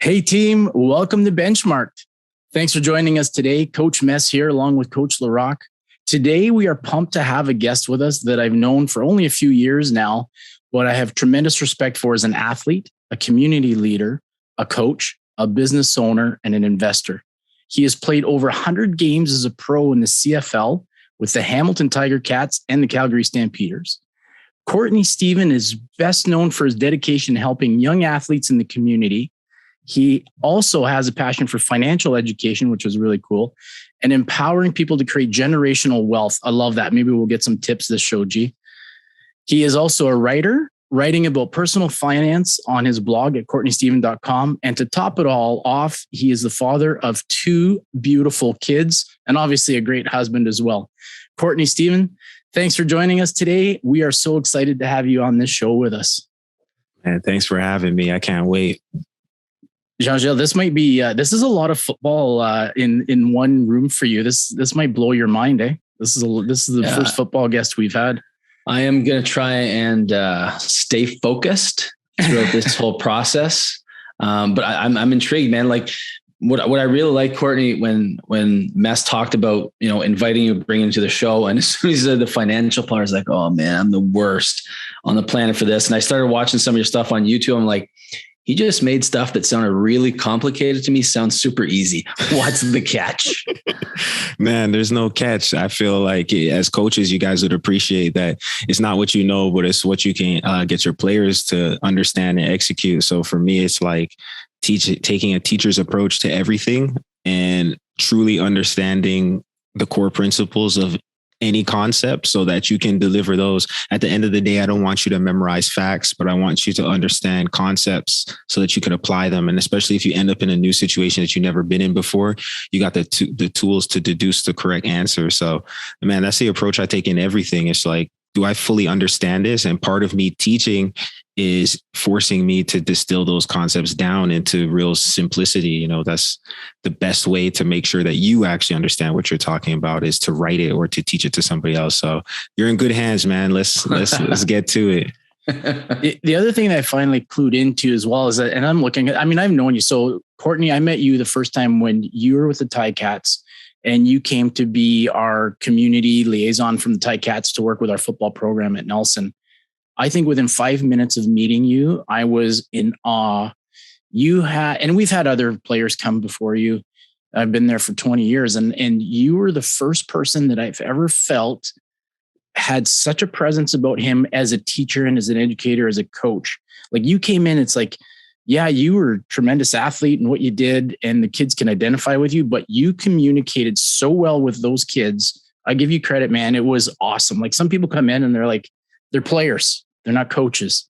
Hey team, welcome to Benchmarked. Thanks for joining us today. Coach Mess here along with Coach LaRock. Today we are pumped to have a guest with us that I've known for only a few years now, but I have tremendous respect for as an athlete, a community leader, a coach, a business owner, and an investor. He has played over 100 games as a pro in the CFL with the Hamilton Tiger Cats and the Calgary Stampeders. Courtney Stephen is best known for his dedication to helping young athletes in the community. He also has a passion for financial education, which was really cool, and empowering people to create generational wealth. I love that. Maybe we'll get some tips this show, G. He is also a writer, writing about personal finance on his blog at CourtneyStephen.com. And to top it all off, he is the father of 2 beautiful kids and obviously a great husband as well. Courtney Stephen, thanks for joining us today. We are so excited to have you on this show with us. Man, thanks for having me. I can't wait. Jean-Gilles, this might be, this is a lot of football in one room for you. This might blow your mind, eh? This is the first football guest we've had. I am going to try and stay focused throughout this whole process. But I'm intrigued, man. Like what I really like, Courtney, when Mess talked about, inviting you, bringing you to the show. And as soon as he said the financial part, I was like, oh man, I'm the worst on the planet for this. And I started watching some of your stuff on YouTube. I'm like, he just made stuff that sounded really complicated to me sound super easy. What's the catch? Man, there's no catch. I feel like as coaches, you guys would appreciate that it's not what you know, but it's what you can get your players to understand and execute. So for me, it's like taking a teacher's approach to everything and truly understanding the core principles of any concept so that you can deliver those. At the end of the day, I don't want you to memorize facts, but I want you to understand concepts so that you can apply them. And especially if you end up in a new situation that you've never been in before, you got the tools to deduce the correct answer. So, man, that's the approach I take in everything. It's like, do I fully understand this? And part of me teaching is forcing me to distill those concepts down into real simplicity. That's the best way to make sure that you actually understand what you're talking about is to write it or to teach it to somebody else. So you're in good hands, man. Let's get to it. The other thing that I finally clued into as well is that, and I'm looking at, I've known you. So Courtney, I met you the first time when you were with the Ticats and you came to be our community liaison from the Ticats to work with our football program at Nelson. I think within 5 minutes of meeting you, I was in awe. And we've had other players come before you. I've been there for 20 years and you were the first person that I've ever felt had such a presence about him as a teacher and as an educator, as a coach. Like you came in, it's like, yeah, you were a tremendous athlete in what you did and the kids can identify with you, but you communicated so well with those kids. I give you credit, man. It was awesome. Like some people come in and they're like, they're players. They're not coaches.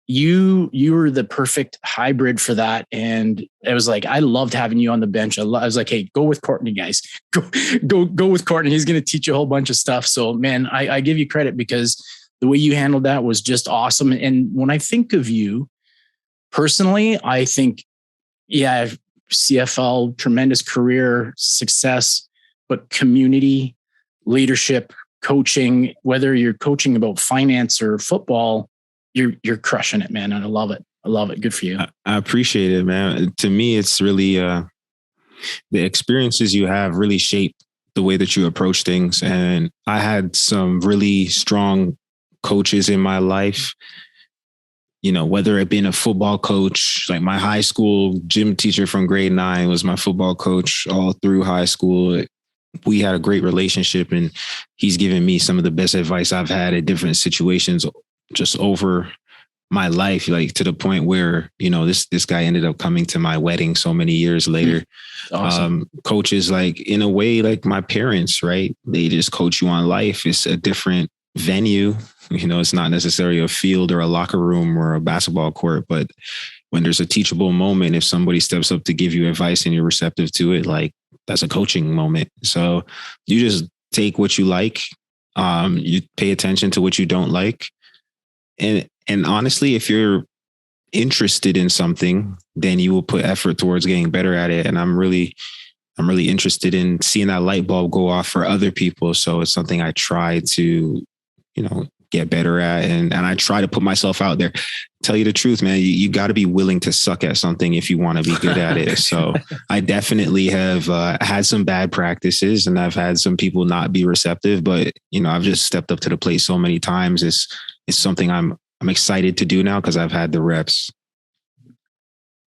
You were the perfect hybrid for that. And I was like, I loved having you on the bench. I was like, hey, go with Courtney, guys. Go with Courtney. He's going to teach you a whole bunch of stuff. So man, I give you credit because the way you handled that was just awesome. And when I think of you personally, I think, yeah, CFL, tremendous career success, but community, leadership, coaching, whether you're coaching about finance or football, you're crushing it, man. And I love it. I love it. Good for you. I appreciate it, man. To me, it's really the experiences you have really shape the way that you approach things. And I had some really strong coaches in my life, whether it been a football coach, like my high school gym teacher from grade 9 was my football coach all through high school. We had a great relationship and he's given me some of the best advice I've had in different situations just over my life, like to the point where, this guy ended up coming to my wedding so many years later. Awesome. Coaches, like in a way, like my parents, right? They just coach you on life. It's a different venue. It's not necessarily a field or a locker room or a basketball court, but when there's a teachable moment, if somebody steps up to give you advice and you're receptive to it, like that's a coaching moment. So you just take what you like. You pay attention to what you don't like. And honestly, if you're interested in something, then you will put effort towards getting better at it. And I'm really interested in seeing that light bulb go off for other people. So it's something I try to, get better at. And I try to put myself out there. Tell you the truth, man, you got to be willing to suck at something if you want to be good at it. So I definitely have had some bad practices, and I've had some people not be receptive, but I've just stepped up to the plate so many times. It's something I'm excited to do now because I've had the reps.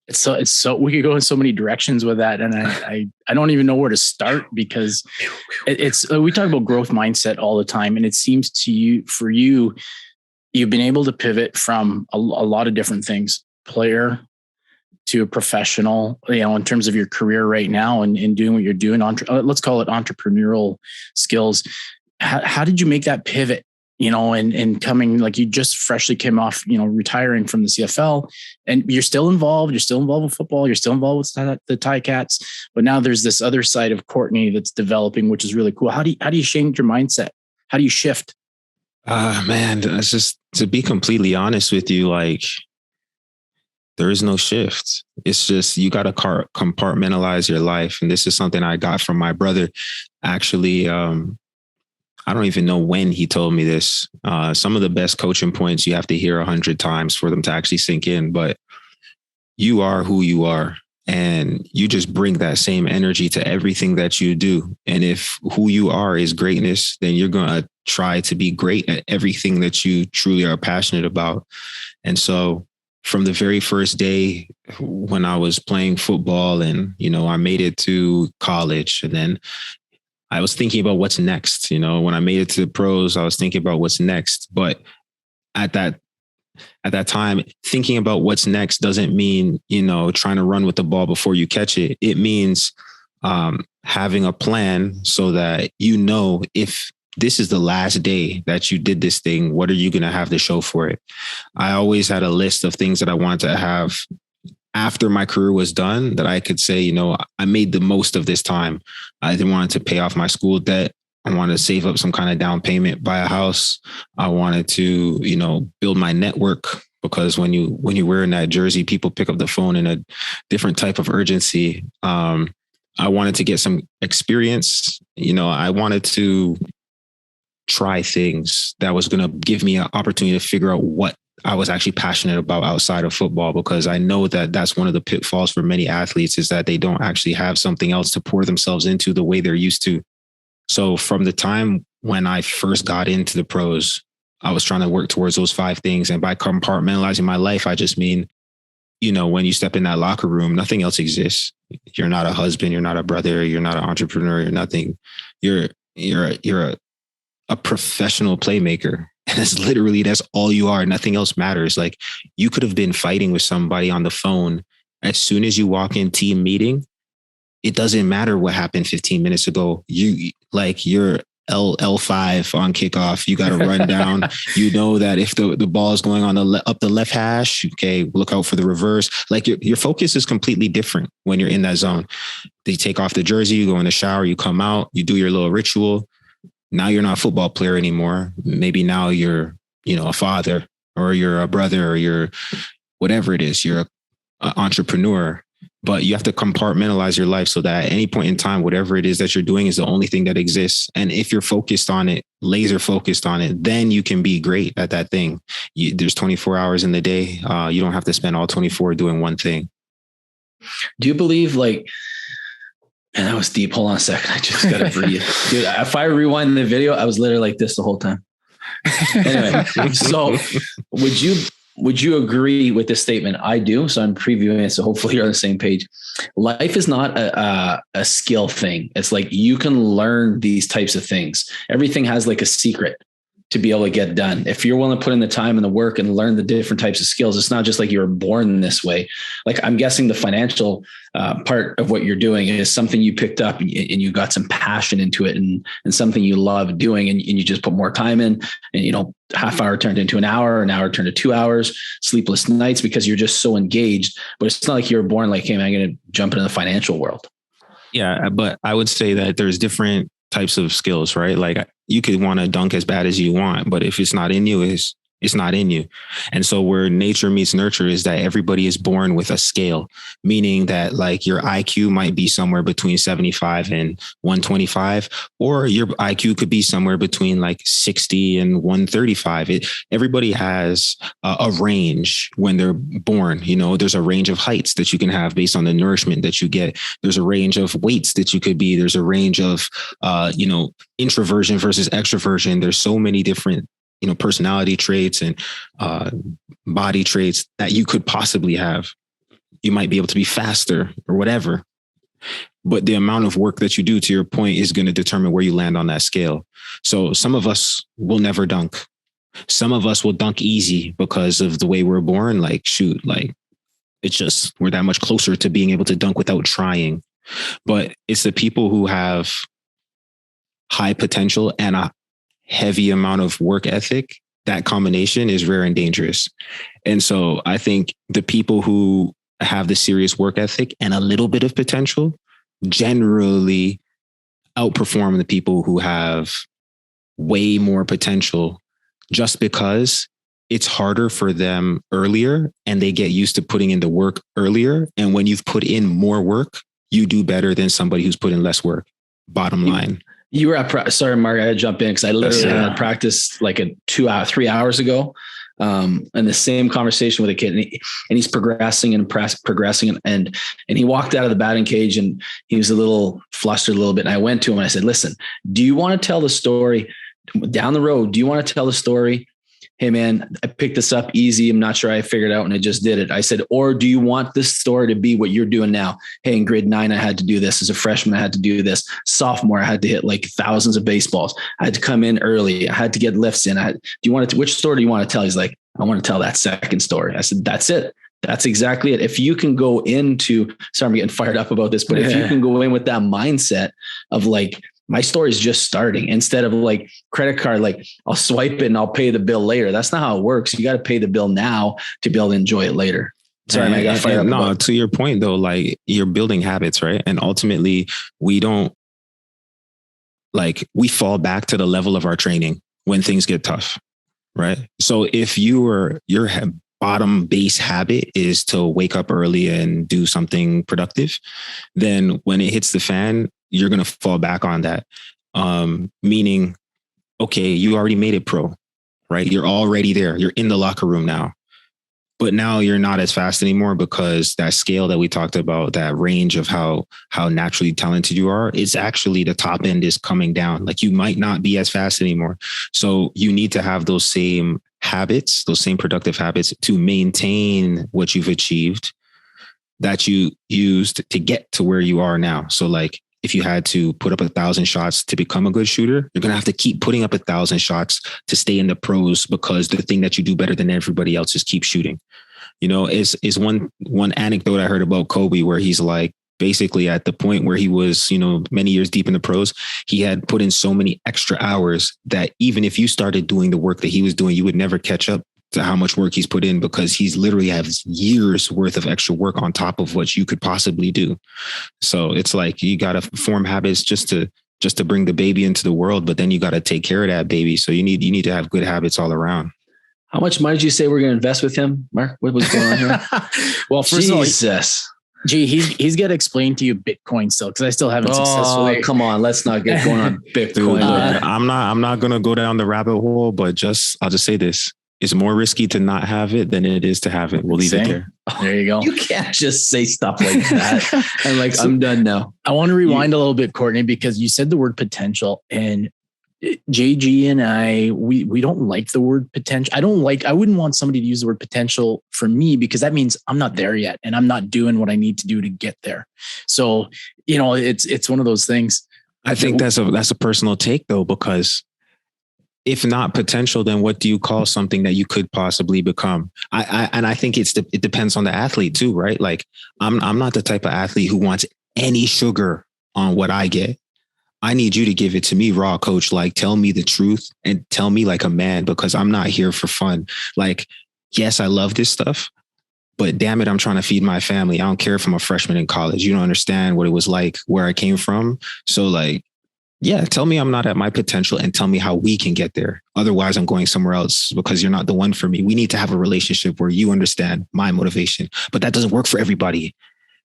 It's so we could go in so many directions with that. And I don't even know where to start, because we talk about growth mindset all the time. And it seems for you, you've been able to pivot from a lot of different things, player to a professional, in terms of your career right now and doing what you're doing. Let's call it entrepreneurial skills. How did you make that pivot? And coming, like, you just freshly came off, retiring from the CFL, and you're still involved. You're still involved with football. You're still involved with the Ticats. But now there's this other side of Courtney that's developing, which is really cool. How do you change your mindset? How do you shift? Man, it's just, to be completely honest with you, like, there is no shift. It's just, you got to compartmentalize your life. And this is something I got from my brother. Actually, I don't even know when he told me this. Some of the best coaching points you have to hear 100 times for them to actually sink in, but you are who you are, and you just bring that same energy to everything that you do. And if who you are is greatness, then you're going to try to be great at everything that you truly are passionate about. And so from the very first day when I was playing football and, I made it to college, and then I was thinking about what's next. When I made it to the pros, I was thinking about what's next. But at that time, thinking about what's next doesn't mean, trying to run with the ball before you catch it. It means having a plan so that, if this is the last day that you did this thing, what are you going to have to show for it? I always had a list of things that I wanted to have after my career was done, that I could say, I made the most of this time. I didn't want to pay off my school debt. I wanted to save up some kind of down payment, buy a house. I wanted to, build my network, because when you wear in that jersey, people pick up the phone in a different type of urgency. I wanted to get some experience. I wanted to try things that was going to give me an opportunity to figure out what I was actually passionate about outside of football, because I know that that's one of the pitfalls for many athletes, is that they don't actually have something else to pour themselves into the way they're used to. So from the time when I first got into the pros, I was trying to work towards those 5 things. And by compartmentalizing my life, I just mean, when you step in that locker room, nothing else exists. You're not a husband. You're not a brother. You're not an entrepreneur. You're nothing. You're a professional playmaker. And that's all you are. Nothing else matters. Like, you could have been fighting with somebody on the phone. As soon as you walk in team meeting, it doesn't matter what happened 15 minutes ago. You're L5 on kickoff. You got to run down. That if the ball is going on up the left hash, okay, look out for the reverse. Like, your focus is completely different when you're in that zone. You take off the jersey, you go in the shower, you come out, you do your little ritual. Now you're not a football player anymore. Maybe now you're, a father, or you're a brother, or you're whatever it is. You're an entrepreneur, but you have to compartmentalize your life so that at any point in time, whatever it is that you're doing is the only thing that exists. And if you're focused on it, laser focused on it, then you can be great at that thing. There's 24 hours in the day. You don't have to spend all 24 doing one thing. Do you believe, and that was deep. Hold on a second. I just got to breathe. Dude, if I rewind the video, I was literally like this the whole time. Anyway, so would you agree with this statement? I do. So I'm previewing it. So hopefully you're on the same page. Life is not a skill thing. It's like, you can learn these types of things. Everything has like a secret to be able to get done. If you're willing to put in the time and the work and learn the different types of skills, it's not just like you were born this way. Like, I'm guessing the financial part of what you're doing is something you picked up and you got some passion into it, and something you love doing, and you just put more time in, and, half hour turned into an hour turned to 2 hours, sleepless nights, because you're just so engaged. But it's not like you were born like, hey, man, I'm going to jump into the financial world. Yeah. But I would say that there's different types of skills, right? Like, you could want to dunk as bad as you want, but if it's not in you, It's not in you. And so where nature meets nurture is that everybody is born with a scale, meaning that like your IQ might be somewhere between 75 and 125, or your IQ could be somewhere between like 60 and 135. Everybody has a range when they're born. You know, there's a range of heights that you can have based on the nourishment that you get. There's a range of weights that you could be. There's a range of, introversion versus extroversion. There's so many different personality traits and body traits that you could possibly have. You might be able to be faster or whatever, but the amount of work that you do, to your point, is going to determine where you land on that scale. So some of us will never dunk. Some of us will dunk easy because of the way we're born. Like, shoot, like it's just, we're that much closer to being able to dunk without trying. But it's the people who have high potential and a heavy amount of work ethic. That combination is rare and dangerous. And so I think the people who have the serious work ethic and a little bit of potential generally outperform the people who have way more potential, just because it's harder for them earlier and they get used to putting in the work earlier. And when you've put in more work, you do better than somebody who's put in less work. Bottom line. You were at sorry, Mark, I had to jump in because I literally had practice like 3 hours ago. And the same conversation with a kid, and he's progressing and progressing. And he walked out of the batting cage and he was a little flustered a little bit. And I went to him and I said, listen, do you want to tell the story down the road? Do you want to tell the story? Hey man, I picked this up easy. I'm not sure I figured it out and I just did it. I said, or do you want this story to be what you're doing now? Hey, in grade 9, I had to do this. As a freshman, I had to do this. Sophomore, I had to hit like thousands of baseballs. I had to come in early. I had to get lifts in. Which story do you want to tell? He's like, I want to tell that second story. I said, that's it. That's exactly it. If you can go into, sorry, I'm getting fired up about this, but if you can go in with that mindset of like, my story is just starting, instead of like credit card, like I'll swipe it and I'll pay the bill later. That's not how it works. You got to pay the bill now to be able to enjoy it later. Sorry, I got fired up. No, to your point though, like you're building habits, right? And ultimately we fall back to the level of our training when things get tough, right? So if your bottom base habit is to wake up early and do something productive, then when it hits the fan, you're going to fall back on that. Meaning, okay, you already made it pro, right? You're already there. You're in the locker room now, but now you're not as fast anymore because that scale that we talked about, that range of how naturally talented you are, it's actually the top end is coming down. Like you might not be as fast anymore. So you need to have those same habits, those same productive habits to maintain what you've achieved that you used to get to where you are now. So like, if you had to put up 1,000 shots to become a good shooter, you're going to have to keep putting up 1,000 shots to stay in the pros, because the thing that you do better than everybody else is keep shooting. You know, is one anecdote I heard about Kobe where he's like, basically at the point where he was, many years deep in the pros, he had put in so many extra hours that even if you started doing the work that he was doing, you would never catch up to how much work he's put in, because he's literally has years worth of extra work on top of what you could possibly do. So it's like, you got to form habits just to bring the baby into the world, but then you got to take care of that baby. So you need to have good habits all around. How much money did you say we're going to invest with him, Mark? What was going on here? Well, first of all, Jesus. Gee, he's got to explain to you Bitcoin still, because I still haven't successfully. Come on, let's not get going on Bitcoin. Dude, I'm not going to go down the rabbit hole, but I'll just say this. It's more risky to not have it than it is to have it. We'll leave it there. There you go. You can't just say stuff like that. And like, I'm done now. I want to rewind a little bit, Courtney, because you said the word potential, and JG and I, we don't like the word potential. I wouldn't want somebody to use the word potential for me, because that means I'm not there yet and I'm not doing what I need to do to get there. So, it's one of those things. I think that's a personal take though, because if not potential, then what do you call something that you could possibly become? I think it depends on the athlete too, right? Like I'm not the type of athlete who wants any sugar on what I get. I need you to give it to me raw, coach. Like, tell me the truth and tell me like a man, because I'm not here for fun. Like, yes, I love this stuff, but damn it, I'm trying to feed my family. I don't care if I'm a freshman in college. You don't understand what it was like where I came from. So like, Yeah, tell me I'm not at my potential and tell me how we can get there. Otherwise, I'm going somewhere else because you're not the one for me. We need to have a relationship where you understand my motivation, but that doesn't work for everybody.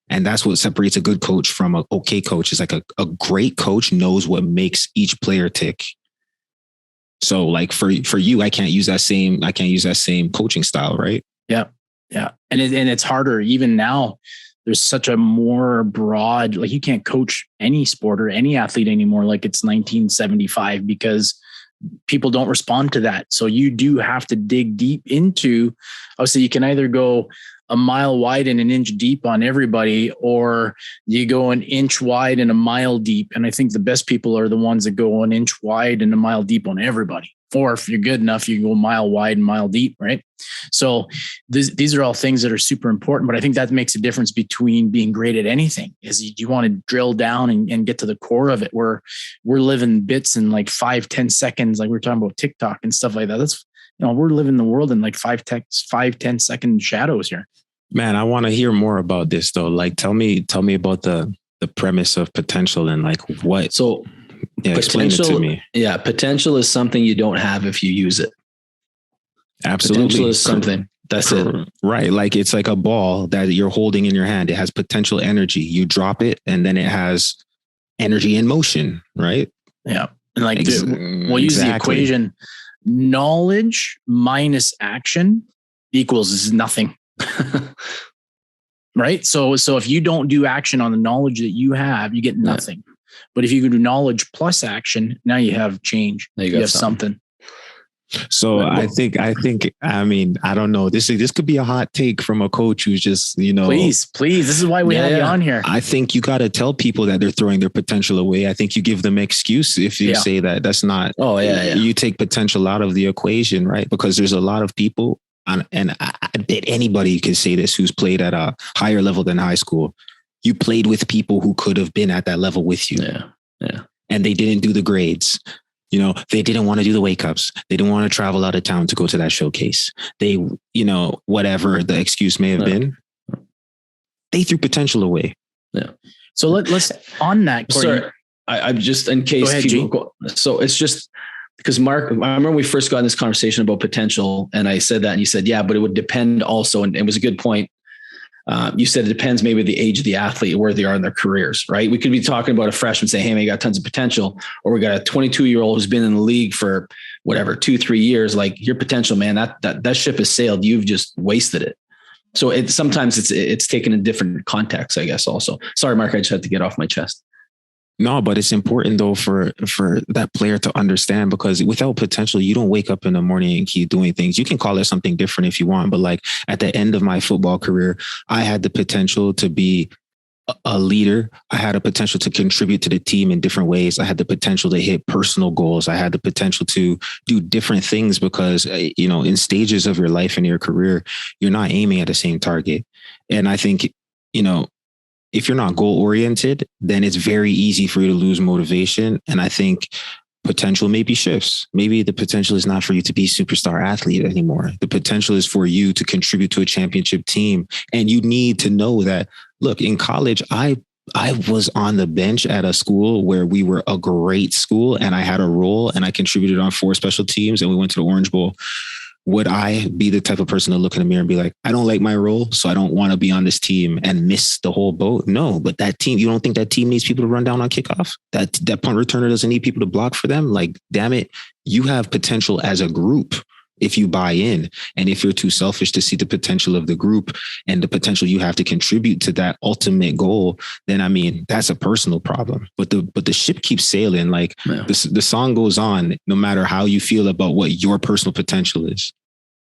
And that's what separates a good coach from an okay coach. Is like a great coach knows what makes each player tick. So like for you, I can't use that same coaching style, right? Yeah. Yeah. And it's harder even now. There's such a more broad, like you can't coach any sport or any athlete anymore like it's 1975 because people don't respond to that. So you do have to dig deep into, obviously you can either go a mile wide and an inch deep on everybody, or you go an inch wide and a mile deep. And I think the best people are the ones that go an inch wide and a mile deep on everybody. Or if you're good enough, you go a mile wide and mile deep, right? So these are all things that are super important, but I think that makes a difference between being great at anything is you want to drill down and get to the core of it, where we're living bits in like 5-10 seconds. Like we're talking about TikTok and stuff like that. That's, we're living the world in like 5-10 second shadows here. Man, I want to hear more about this though. Like, tell me about the premise of potential and like what. So yeah, explain it to me. Yeah. Potential is something you don't have if you use it. Absolutely. Potential is something. That's it. Right. Like it's like a ball that you're holding in your hand. It has potential energy. You drop it and then it has energy in motion. Right. Yeah. And like, we'll use the equation: knowledge minus action equals nothing. Right. So if you don't do action on the knowledge that you have, you get nothing. Yeah. But if you can do knowledge plus action, now you have change. You have something. So I think, I mean, I don't know. This could be a hot take from a coach who's just, please. This is why we had you on here. I think you got to tell people that they're throwing their potential away. I think you give them excuse if you say that that's not, you take potential out of the equation, right? Because there's a lot of people, and I bet anybody can say this who's played at a higher level than high school. You played with people who could have been at that level with you. Yeah. And they didn't do the grades. They didn't want to do the wake ups. They didn't want to travel out of town to go to that showcase. They, whatever the excuse may have been, they threw potential away. Yeah. So let's on that. Sorry, I'm just in case. So it's just because Mark, I remember we first got in this conversation about potential and I said that and you said, yeah, but it would depend also. And it was a good point. You said it depends maybe the age of the athlete, where they are in their careers, right? We could be talking about a freshman saying, hey, man, you got tons of potential. Or we got a 22-year-old who's been in the league for whatever, 2-3 years. Like your potential, man, that ship has sailed. You've just wasted it. So sometimes it's taken in different contexts, I guess also. Sorry, Mark, I just had to get off my chest. No, but it's important though for that player to understand, because without potential, you don't wake up in the morning and keep doing things. You can call it something different if you want, but like at the end of my football career, I had the potential to be a leader. I had a potential to contribute to the team in different ways. I had the potential to hit personal goals. I had the potential to do different things because, in stages of your life and your career, you're not aiming at the same target. And I think, if you're not goal oriented, then it's very easy for you to lose motivation. And I think potential maybe shifts. Maybe the potential is not for you to be a superstar athlete anymore. The potential is for you to contribute to a championship team. And you need to know that, look, in college, I was on the bench at a school where we were a great school and I had a role and I contributed on 4 special teams and we went to the Orange Bowl. Would I be the type of person to look in the mirror and be like, I don't like my role, so I don't want to be on this team and miss the whole boat? No, but that team, you don't think that team needs people to run down on kickoff? That punt returner doesn't need people to block for them? Like, damn it, you have potential as a group if you buy in. And if you're too selfish to see the potential of the group and the potential you have to contribute to that ultimate goal, then I mean, that's a personal problem. But the ship keeps sailing. Like the song goes on, no matter how you feel about what your personal potential is.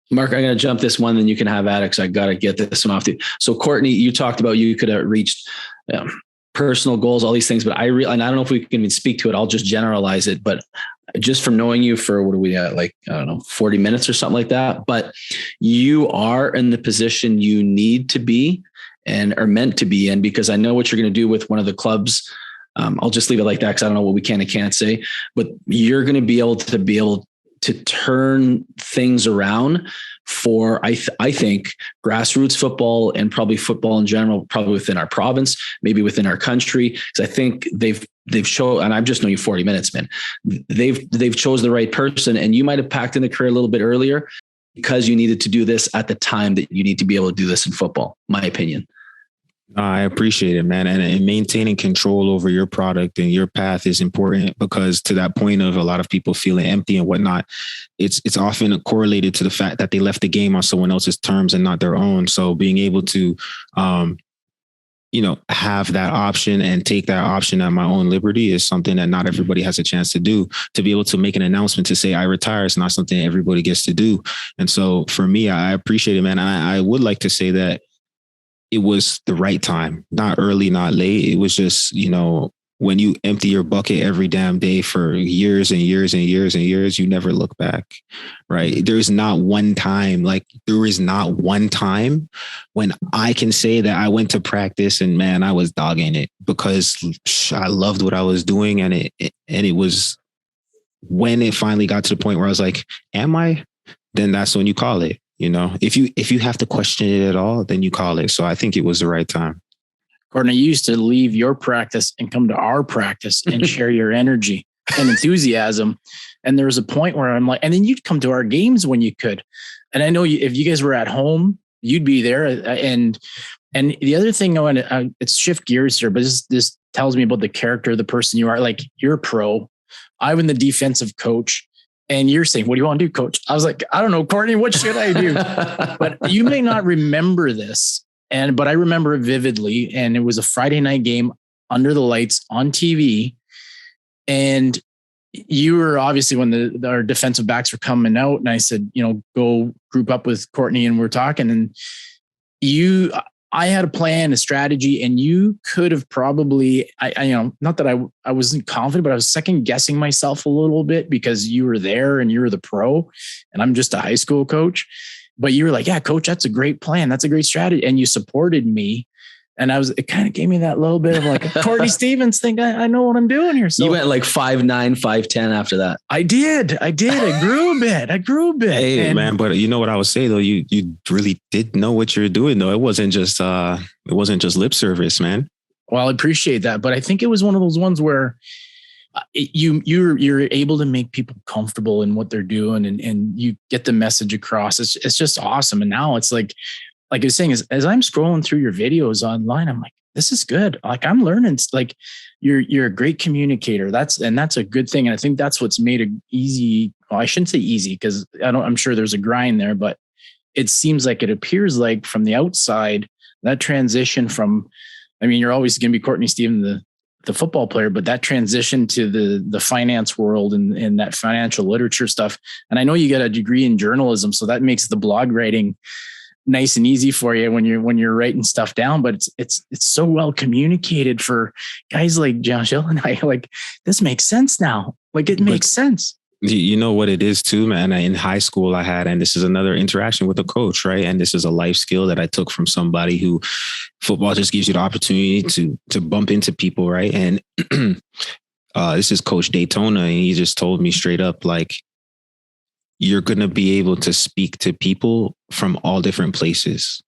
Mark, I'm going to jump this one, then you can have Addicts. I got to get this one off you. So Courtney, you talked about you could have reached personal goals, all these things, but and I don't know if we can even speak to it. I'll just generalize it, but just from knowing you for, what are we at? Like, I don't know, 40 minutes or something like that. But you are in the position you need to be and are meant to be in, because I know what you're going to do with one of the clubs. I'll just leave it like that, because I don't know what we can and can't say, but you're going to be able to turn things around for, I think, grassroots football and probably football in general, probably within our province, maybe within our country. Because I think they've they've shown, and I've just known you 40 minutes, man. They've chose the right person, and you might have packed in the career a little bit earlier because you needed to do this at the time that you need to be able to do this in football, my opinion. I appreciate it, man. And maintaining control over your product and your path is important, because to that point of a lot of people feeling empty and whatnot, it's often correlated to the fact that they left the game on someone else's terms and not their own. So being able to, have that option and take that option at my own liberty is something that not everybody has a chance to do. To be able to make an announcement to say I retire is not something everybody gets to do. And so for me, I appreciate it, man. I would like to say that it was the right time, not early, not late. It was just, when you empty your bucket every damn day for years and years and years and years, you never look back, right? There is not one time when I can say that I went to practice and, man, I was dogging it because I loved what I was doing. And it was when it finally got to the point where I was like, am I? Then that's when you call it. If you have to question it at all, then you call it. So I think it was the right time. Courtney, you used to leave your practice and come to our practice and share your energy and enthusiasm. And there was a point where I'm like, and then you'd come to our games when you could. And I know if you guys were at home, you'd be there. And the other thing I want to, it's shift gears here, but this tells me about the character of the person you are. Like, you're a pro. I'm the defensive coach. And you're saying, what do you want to do, coach? I was like, I don't know, Courtney, what should I do? But you may not remember this. But I remember it vividly. And it was a Friday night game under the lights on TV. And you were obviously when our defensive backs were coming out, and I said, go group up with Courtney, and we're talking. And I had a plan, a strategy, and you could have probably, not that I wasn't confident, but I was second guessing myself a little bit because you were there and you were the pro and I'm just a high school coach. But you were like, yeah, coach, that's a great plan. That's a great strategy. And you supported me. And it kind of gave me that little bit of like a Courtney Stevens thing. I know what I'm doing here. So you went like 5'9", 5'10" after that. I did. I grew a bit. Hey, man, but you know what I would say though? You really did know what you were doing though. It wasn't just lip service, man. Well, I appreciate that. But I think it was one of those ones where you're able to make people comfortable in what they're doing and you get the message across. It's just awesome. And now it's like I was saying, as I'm scrolling through your videos online, I'm like, this is good. Like, I'm learning. It's like you're a great communicator. That's a good thing. And I think that's what's made it easy. Well, I shouldn't say easy because I'm sure there's a grind there, but it seems like it appears like from the outside, that transition from, you're always going to be Courtney Stephen, the football player, but that transition to the finance world and that financial literature stuff. And I know you got a degree in journalism, so that makes the blog writing nice and easy for you when you're writing stuff down, but it's so well communicated for guys like Josh Hill and I. Like, this makes sense now. Like, it makes sense. You know what it is too, man. In high school I had, and this is another interaction with a coach, right? And this is a life skill that I took from somebody who football just gives you the opportunity to bump into people, right? And this is Coach Daytona, and he just told me straight up, like, you're going to be able to speak to people from all different places.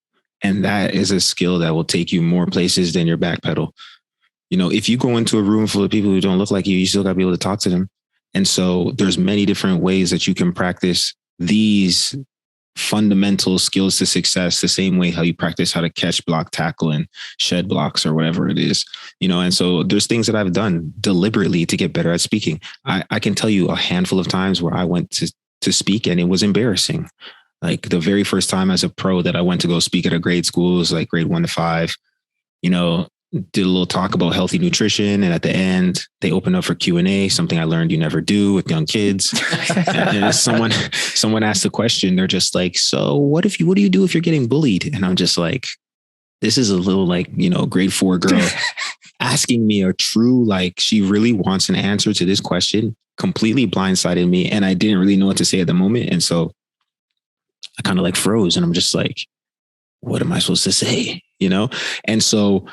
And that is a skill that will take you more places than your back pedal. If you go into a room full of people who don't look like you still got to be able to talk to them. And so there's many different ways that you can practice these fundamental skills to success, the same way how you practice how to catch, block, tackle, and shed blocks or whatever it is, and so there's things that I've done deliberately to get better at speaking. I can tell you a handful of times where I went to speak and it was embarrassing. Like, the very first time as a pro that I went to go speak at a grade school was like grade 1 to 5, did a little talk about healthy nutrition. And at the end, they opened up for Q&A, something I learned you never do with young kids. And someone asked a question. They're just like, so what do you do if you're getting bullied? And I'm just like, this is a little grade 4 girl asking me a true, she really wants an answer to this question, completely blindsided me. And I didn't really know what to say at the moment. And so I kind of froze, and I'm just like, what am I supposed to say? And so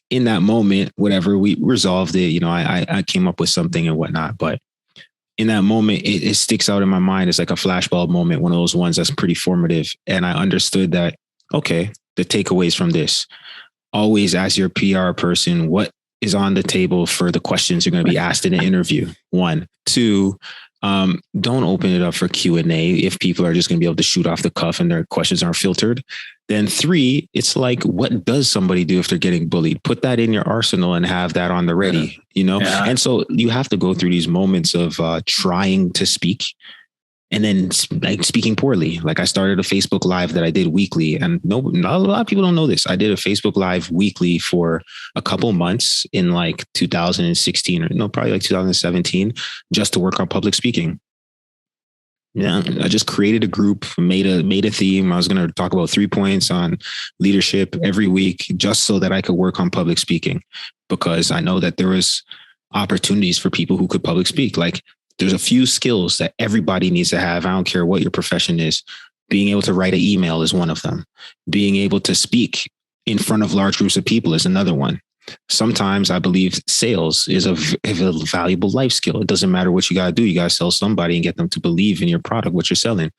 in that moment, whatever, we resolved it, I came up with something and whatnot, but in that moment, it sticks out in my mind. It's like a flashbulb moment, one of those ones that's pretty formative. And I understood that, okay, the takeaways from this, always ask your PR person, what is on the table for the questions you're going to be asked in an interview. 1, 2, don't open it up for Q&A if people are just going to be able to shoot off the cuff and their questions aren't filtered. Then 3, it's like, what does somebody do if they're getting bullied? Put that in your arsenal and have that on the ready, you know? Yeah. And so you have to go through these moments of trying to speak and then like speaking poorly. Like I started a Facebook Live that I did weekly, and not a lot of people don't know this. I did a Facebook Live weekly for a couple months in like 2016 or no, probably like 2017, just to work on public speaking. Yeah, I just created a group, made a theme. I was going to talk about 3 points on leadership every week, just so that I could work on public speaking, because I know that there was opportunities for people who could public speak. Like there's a few skills that everybody needs to have. I don't care what your profession is. Being able to write an email is one of them. Being able to speak in front of large groups of people is another one. Sometimes I believe sales is a valuable life skill. It doesn't matter what you got to do. You got to sell somebody and get them to believe in your product, what you're selling.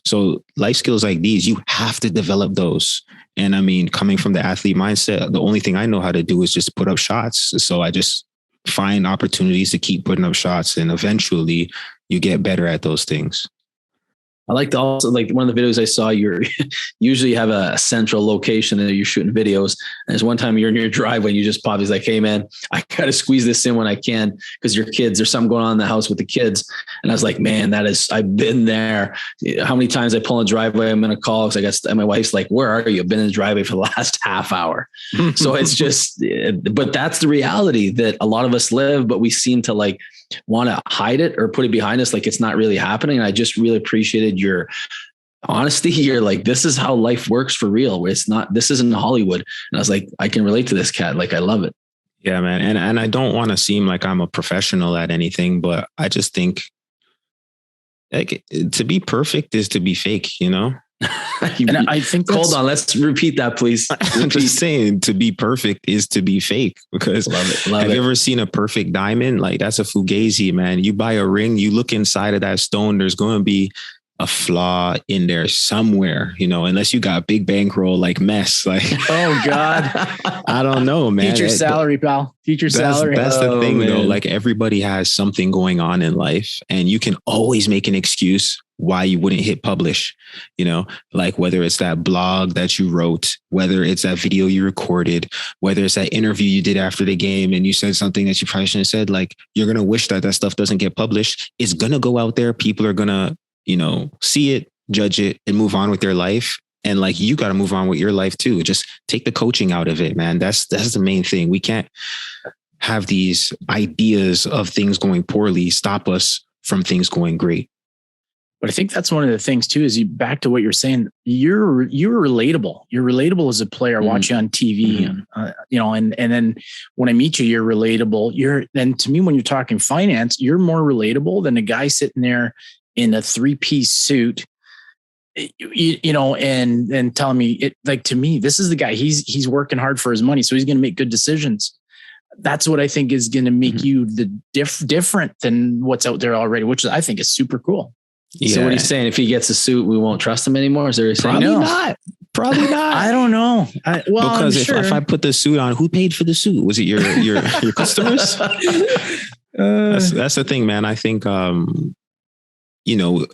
So life skills like these, you have to develop those. And I mean, coming from the athlete mindset, the only thing I know how to do is just put up shots. So I just find opportunities to keep putting up shots, and eventually you get better at those things. I like to also, like one of the videos I saw, you usually have a central location that you're shooting videos. And there's one time you're in your driveway and you just pop, he's like, hey man, I got to squeeze this in when I can, because your kids, there's something going on in the house with the kids. And I was like, man, I've been there. How many times I pull in the driveway, I'm going to call. So I guess my wife's like, where are you? I've been in the driveway for the last half hour. So it's just, but that's the reality that a lot of us live, but we seem to like want to hide it or put it behind us, like it's not really happening. And I just really appreciated your honesty. You're like, this is how life works for real. This isn't Hollywood. And I was like, I can relate to this, cat. Like, I love it. Yeah, man. And I don't want to seem like I'm a professional at anything, but I just think like to be perfect is to be fake, you know? And I think hold on, let's repeat that, please. I'm just saying, to be perfect is to be fake, because have you ever seen a perfect diamond? Like that's a fugazi, man. You buy a ring, you look inside of that stone, there's going to be a flaw in there somewhere, you know, unless you got big bankroll like mess. Like, oh God, I don't know, man. Teacher salary, pal. Teacher salary. That's the thing, man. Though. Like everybody has something going on in life, and you can always make an excuse why you wouldn't hit publish, you know, like whether it's that blog that you wrote, whether it's that video you recorded, whether it's that interview you did after the game and you said something that you probably shouldn't have said. Like you're going to wish that stuff doesn't get published. It's going to go out there. People are going to, you know, see it, judge it, and move on with their life. And like, you got to move on with your life too. Just take the coaching out of it, man. That's the main thing. We can't have these ideas of things going poorly stop us from things going great. But I think that's one of the things too, is back to what you're saying, you're relatable. You're relatable as a player. I watch you on TV and, you know, and then when I meet you, you're relatable. And to me, when you're talking finance, you're more relatable than a guy sitting there in a 3-piece suit, you know, and telling me it, like, to me, this is the guy, he's working hard for his money. So he's going to make good decisions. That's what I think is going to make you the different than what's out there already, which I think is super cool. Yeah. So what he's saying, if he gets a suit, we won't trust him anymore? Is there a saying? Probably not. I don't know. Because if I put the suit on, who paid for the suit? Was it your customers? That's the thing, man. I think, you know,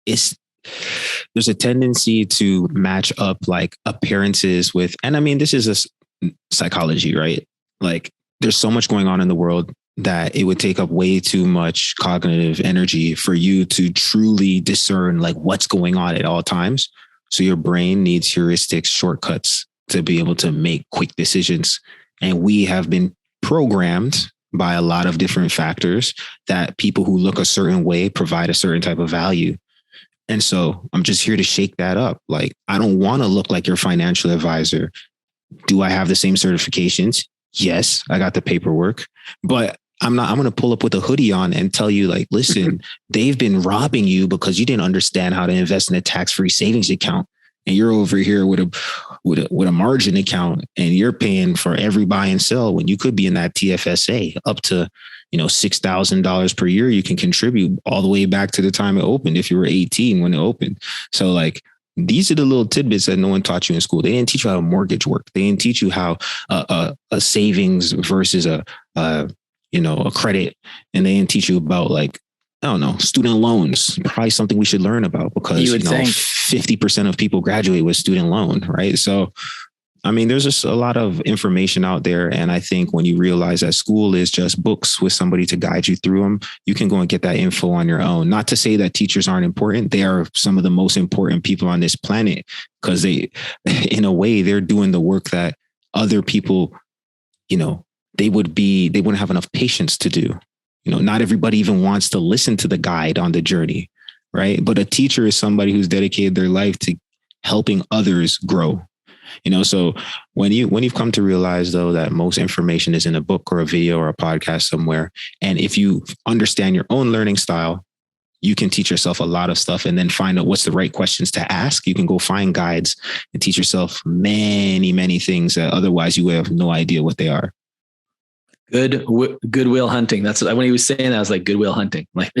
there's a tendency to match up like appearances with, and I mean, this is a psychology, right? Like there's so much going on in the world that it would take up way too much cognitive energy for you to truly discern like what's going on at all times. So your brain needs heuristics, shortcuts to be able to make quick decisions. And we have been programmed by a lot of different factors that people who look a certain way provide a certain type of value. And so I'm just here to shake that up. Like, I don't want to look like your financial advisor. Do I have the same certifications? Yes, I got the paperwork, but I'm going to pull up with a hoodie on and tell you like, listen, they've been robbing you because you didn't understand how to invest in a tax-free savings account. And you're over here with a margin account and you're paying for every buy and sell when you could be in that TFSA up to, you know, $6,000 per year. You can contribute all the way back to the time it opened if you were 18 when it opened. So like, these are the little tidbits that no one taught you in school. They didn't teach you how a mortgage worked. They didn't teach you how a a savings versus a credit, and they didn't teach you about like, I don't know, student loans, probably something we should learn about because, 50% of people graduate with student loan, right? So, I mean, there's just a lot of information out there. And I think when you realize that school is just books with somebody to guide you through them, you can go and get that info on your own. Not to say that teachers aren't important. They are some of the most important people on this planet because they, in a way, they're doing the work that other people, they wouldn't have enough patience to do. Not everybody even wants to listen to the guide on the journey, right? But a teacher is somebody who's dedicated their life to helping others grow. So when you've come to realize, though, that most information is in a book or a video or a podcast somewhere, and if you understand your own learning style, you can teach yourself a lot of stuff and then find out what's the right questions to ask. You can go find guides and teach yourself many, many things that otherwise you would have no idea what they are. Goodwill hunting. That's when he was saying that, I was like, goodwill hunting. Like,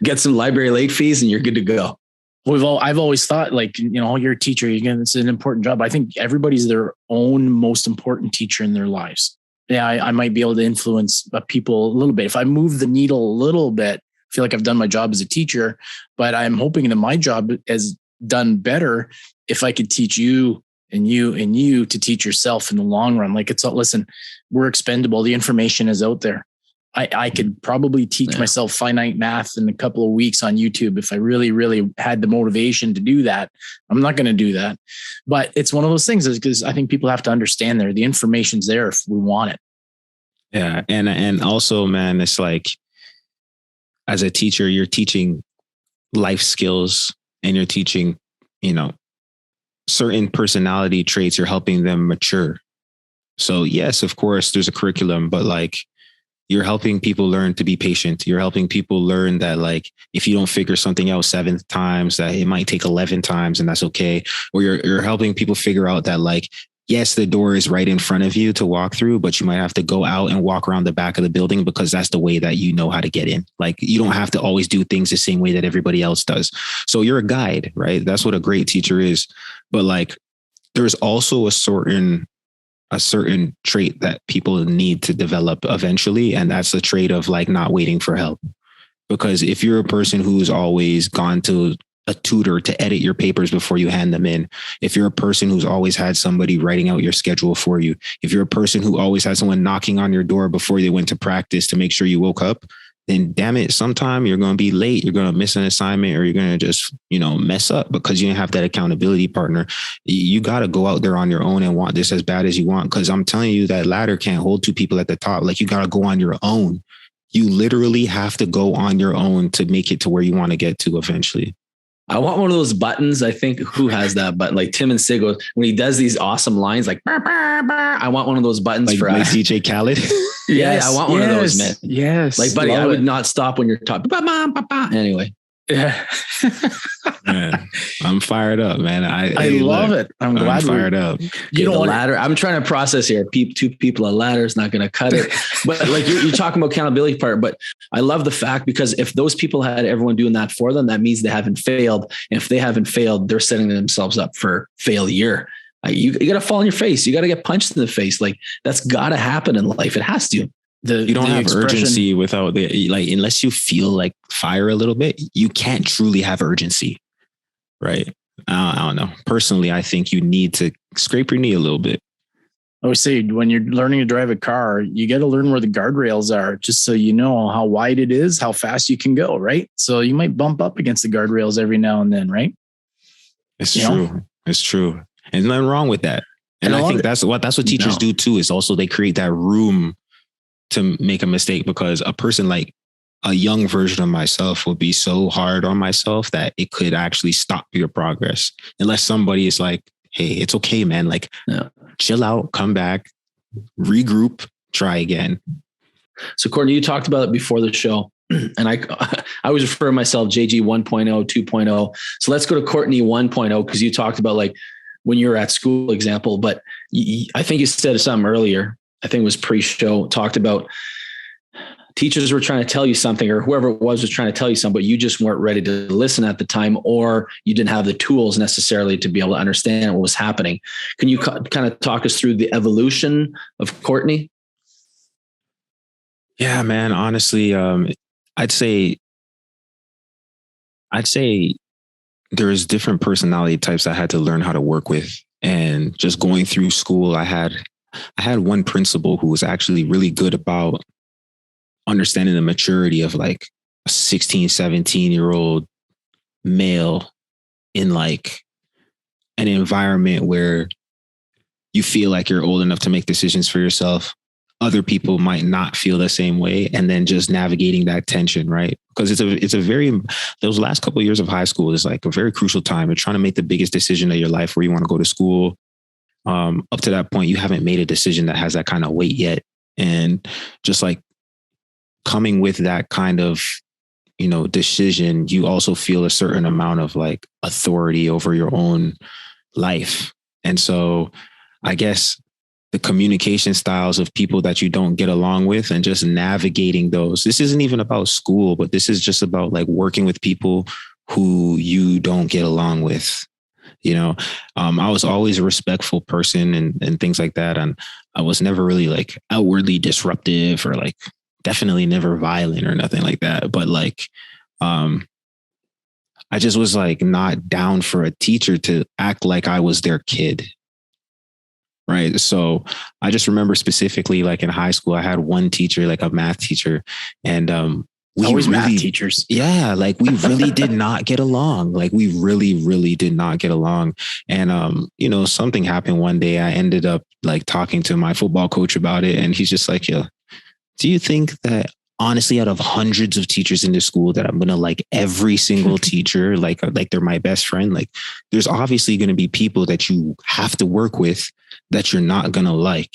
get some library late fees and you're good to go. I've always thought, like, you're a teacher, it's an important job. I think everybody's their own most important teacher in their lives. Yeah, I might be able to influence people a little bit. If I move the needle a little bit, I feel like I've done my job as a teacher, but I'm hoping that my job has done better if I could teach you and you to teach yourself in the long run. Like, listen, we're expendable. The information is out there. I could probably teach myself finite math in a couple of weeks on YouTube if I really, really had the motivation to do that. I'm not going to do that. But it's one of those things because I think people have to understand the information's there if we want it. Yeah. And also, man, it's like, as a teacher, you're teaching life skills and you're teaching, certain personality traits. You're helping them mature. So yes, of course, there's a curriculum, but like, you're helping people learn to be patient. You're helping people learn that, like, if you don't figure something out 7 times, that it might take 11 times and that's okay. Or you're helping people figure out that, like, yes, the door is right in front of you to walk through, but you might have to go out and walk around the back of the building because that's the way that you know how to get in. Like, you don't have to always do things the same way that everybody else does. So you're a guide, right? That's what a great teacher is. But like, there's also a certain trait that people need to develop eventually. And that's the trait of like not waiting for help. Because if you're a person who's always gone to a tutor to edit your papers before you hand them in, if you're a person who's always had somebody writing out your schedule for you, if you're a person who always had someone knocking on your door before they went to practice to make sure you woke up, then damn it, sometime you're going to be late, you're going to miss an assignment, or you're going to just, mess up because you didn't have that accountability partner. You got to go out there on your own and want this as bad as you want. Because I'm telling you, that ladder can't hold 2 people at the top. Like, you got to go on your own. You literally have to go on your own to make it to where you want to get to eventually. I want one of those buttons. I think, who has that button? Like Tim and Sigo, when he does these awesome lines, like, bah, bah, bah, I want one of those buttons like DJ Khaled. I want one of those, man. Yes. Like, buddy, I would not stop when you're talking. Anyway. Yeah. Man, I'm fired up, man. I love it. I'm glad I'm fired up. You know, ladder. I'm trying to process here. 2 people, a ladder is not going to cut it. But like, you're talking about accountability part. But I love the fact, because if those people had everyone doing that for them, that means they haven't failed. And if they haven't failed, they're setting themselves up for failure. You got to fall on your face. You got to get punched in the face. Like, that's got to happen in life. It has to. You don't have urgency without unless you feel like fire a little bit, you can't truly have urgency. Right. I don't know. Personally, I think you need to scrape your knee a little bit. I always say, when you're learning to drive a car, you got to learn where the guardrails are, just so you know how wide it is, how fast you can go. Right. So you might bump up against the guardrails every now and then. Right. It's true. It's true. And nothing wrong with that. And I think that's what teachers do too, is also they create that room to make a mistake, because a person like a young version of myself would be so hard on myself that it could actually stop your progress. Unless somebody is like, hey, it's okay, man. Like, chill out, come back, regroup, try again. So Courtney, you talked about it before the show, and I always refer to myself JG 1.0, 2.0. So let's go to Courtney 1.0, because you talked about like when you were at school example, but I think you said something earlier. I think it was pre-show, talked about teachers were trying to tell you something, or whoever it was trying to tell you something, but you just weren't ready to listen at the time, or you didn't have the tools necessarily to be able to understand what was happening. Can you kind of talk us through the evolution of Courtney? Yeah, man. Honestly, I'd say there's different personality types I had to learn how to work with. And just going through school, I had one principal who was actually really good about understanding the maturity of like a 16, 17-year-old male in like an environment where you feel like you're old enough to make decisions for yourself. Other people might not feel the same way. And then just navigating that tension, right? Because it's a very, those last couple of years of high school is like a very crucial time. You're trying to make the biggest decision of your life, where you want to go to school. Up to that point, you haven't made a decision that has that kind of weight yet. And just like coming with that kind of, decision, you also feel a certain amount of like authority over your own life. And so I guess the communication styles of people that you don't get along with, and just navigating those. This isn't even about school, but this is just about like working with people who you don't get along with. I was always a respectful person and things like that. And I was never really like outwardly disruptive, or like definitely never violent or nothing like that. But like, I just was like not down for a teacher to act like I was their kid. Right. So I just remember specifically like in high school, I had one teacher, like a math teacher, and we always really, math teachers. Yeah. Like we really did not get along. Like we really, really did not get along. And, something happened one day. I ended up like talking to my football coach about it. And he's just like, yeah, do you think that honestly, out of hundreds of teachers in this school, that I'm going to like every single teacher, like they're my best friend? Like there's obviously going to be people that you have to work with that you're not going to like,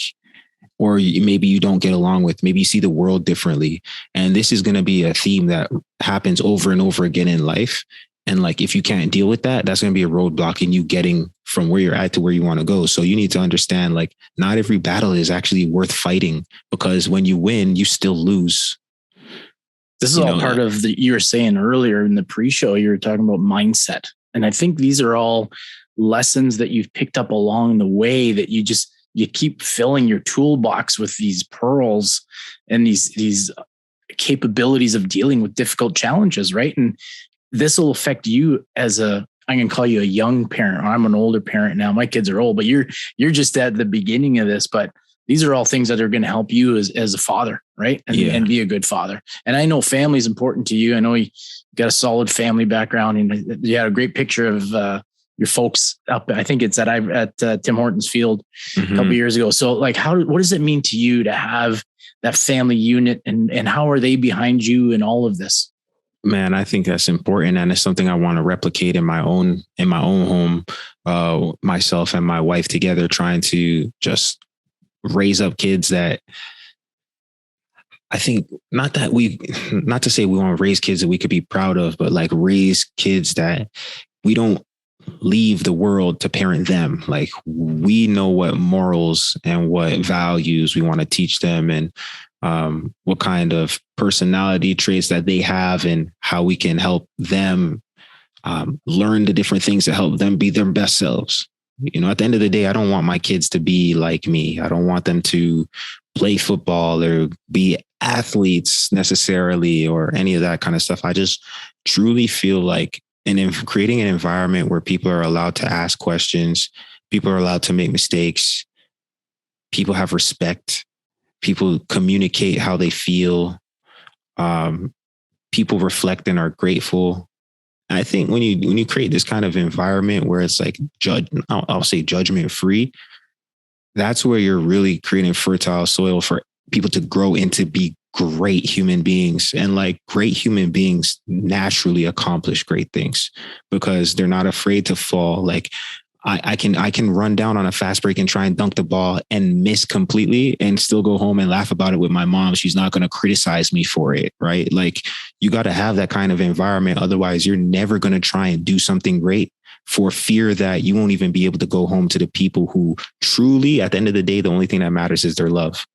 or maybe you don't get along with, maybe you see the world differently. And this is going to be a theme that happens over and over again in life. And like, if you can't deal with that, that's going to be a roadblock in you getting from where you're at to where you want to go. So you need to understand, like, not every battle is actually worth fighting, because when you win, you still lose. This is all part of you were saying earlier in the pre-show, you were talking about mindset. And I think these are all lessons that you've picked up along the way, that you keep filling your toolbox with these pearls and these capabilities of dealing with difficult challenges, right? And this will affect you as I'm going to call you a young parent. I'm an older parent now. My kids are old, but you're just at the beginning of this. But these are all things that are going to help you as a father, right? And be a good father. And I know family is important to you. I know you got a solid family background, and you had a great picture of your folks up. I think it's at Tim Hortons field a couple of years ago. So like, what does it mean to you to have that family unit, and how are they behind you in all of this? Man, I think that's important. And it's something I want to replicate in my own home, myself and my wife together, trying to just raise up kids that I think, not to say we want to raise kids that we could be proud of, but like raise kids that we don't leave the world to parent them. Like we know what morals and what values we want to teach them, and what kind of personality traits that they have, and how we can help them learn the different things to help them be their best selves. At the end of the day, I don't want my kids to be like me. I don't want them to play football or be athletes necessarily, or any of that kind of stuff. I just truly feel like creating an environment where people are allowed to ask questions, people are allowed to make mistakes, people have respect, people communicate how they feel, people reflect and are grateful. I think when you create this kind of environment where it's like I'll say judgment free, that's where you're really creating fertile soil for people to grow into be great human beings. And like great human beings naturally accomplish great things because they're not afraid to fall. Like I can run down on a fast break and try and dunk the ball and miss completely and still go home and laugh about it with my mom. She's not going to criticize me for it, right? Like you got to have that kind of environment. Otherwise, you're never going to try and do something great for fear that you won't even be able to go home to the people who truly, at the end of the day, the only thing that matters is their love.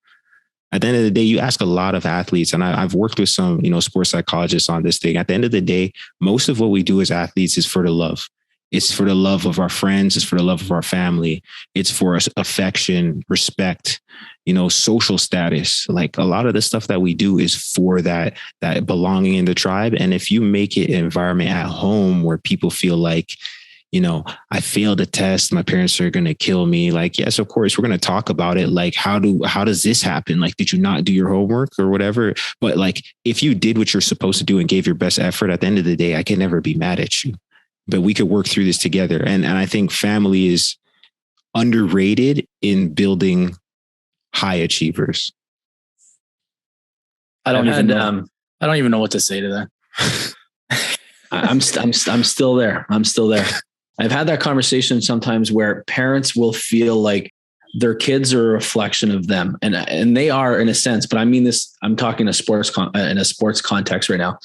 At the end of the day, you ask a lot of athletes, and I've worked with some, sports psychologists on this thing. At the end of the day, most of what we do as athletes is for the love. It's for the love of our friends. It's for the love of our family. It's for us affection, respect, social status. Like, a lot of the stuff that we do is for that belonging in the tribe. And if you make it an environment at home where people feel like, I failed a test, my parents are going to kill me. Like, yes, of course, we're going to talk about it. Like, how does this happen? Like, did you not do your homework or whatever? But like, if you did what you're supposed to do and gave your best effort, at the end of the day, I can never be mad at you. But we could work through this together. And I think family is underrated in building high achievers. I don't even know what to say to that. I'm still there. I'm still there. I've had that conversation sometimes where parents will feel like their kids are a reflection of them, and they are in a sense. But I mean this. I'm talking in a sports context right now,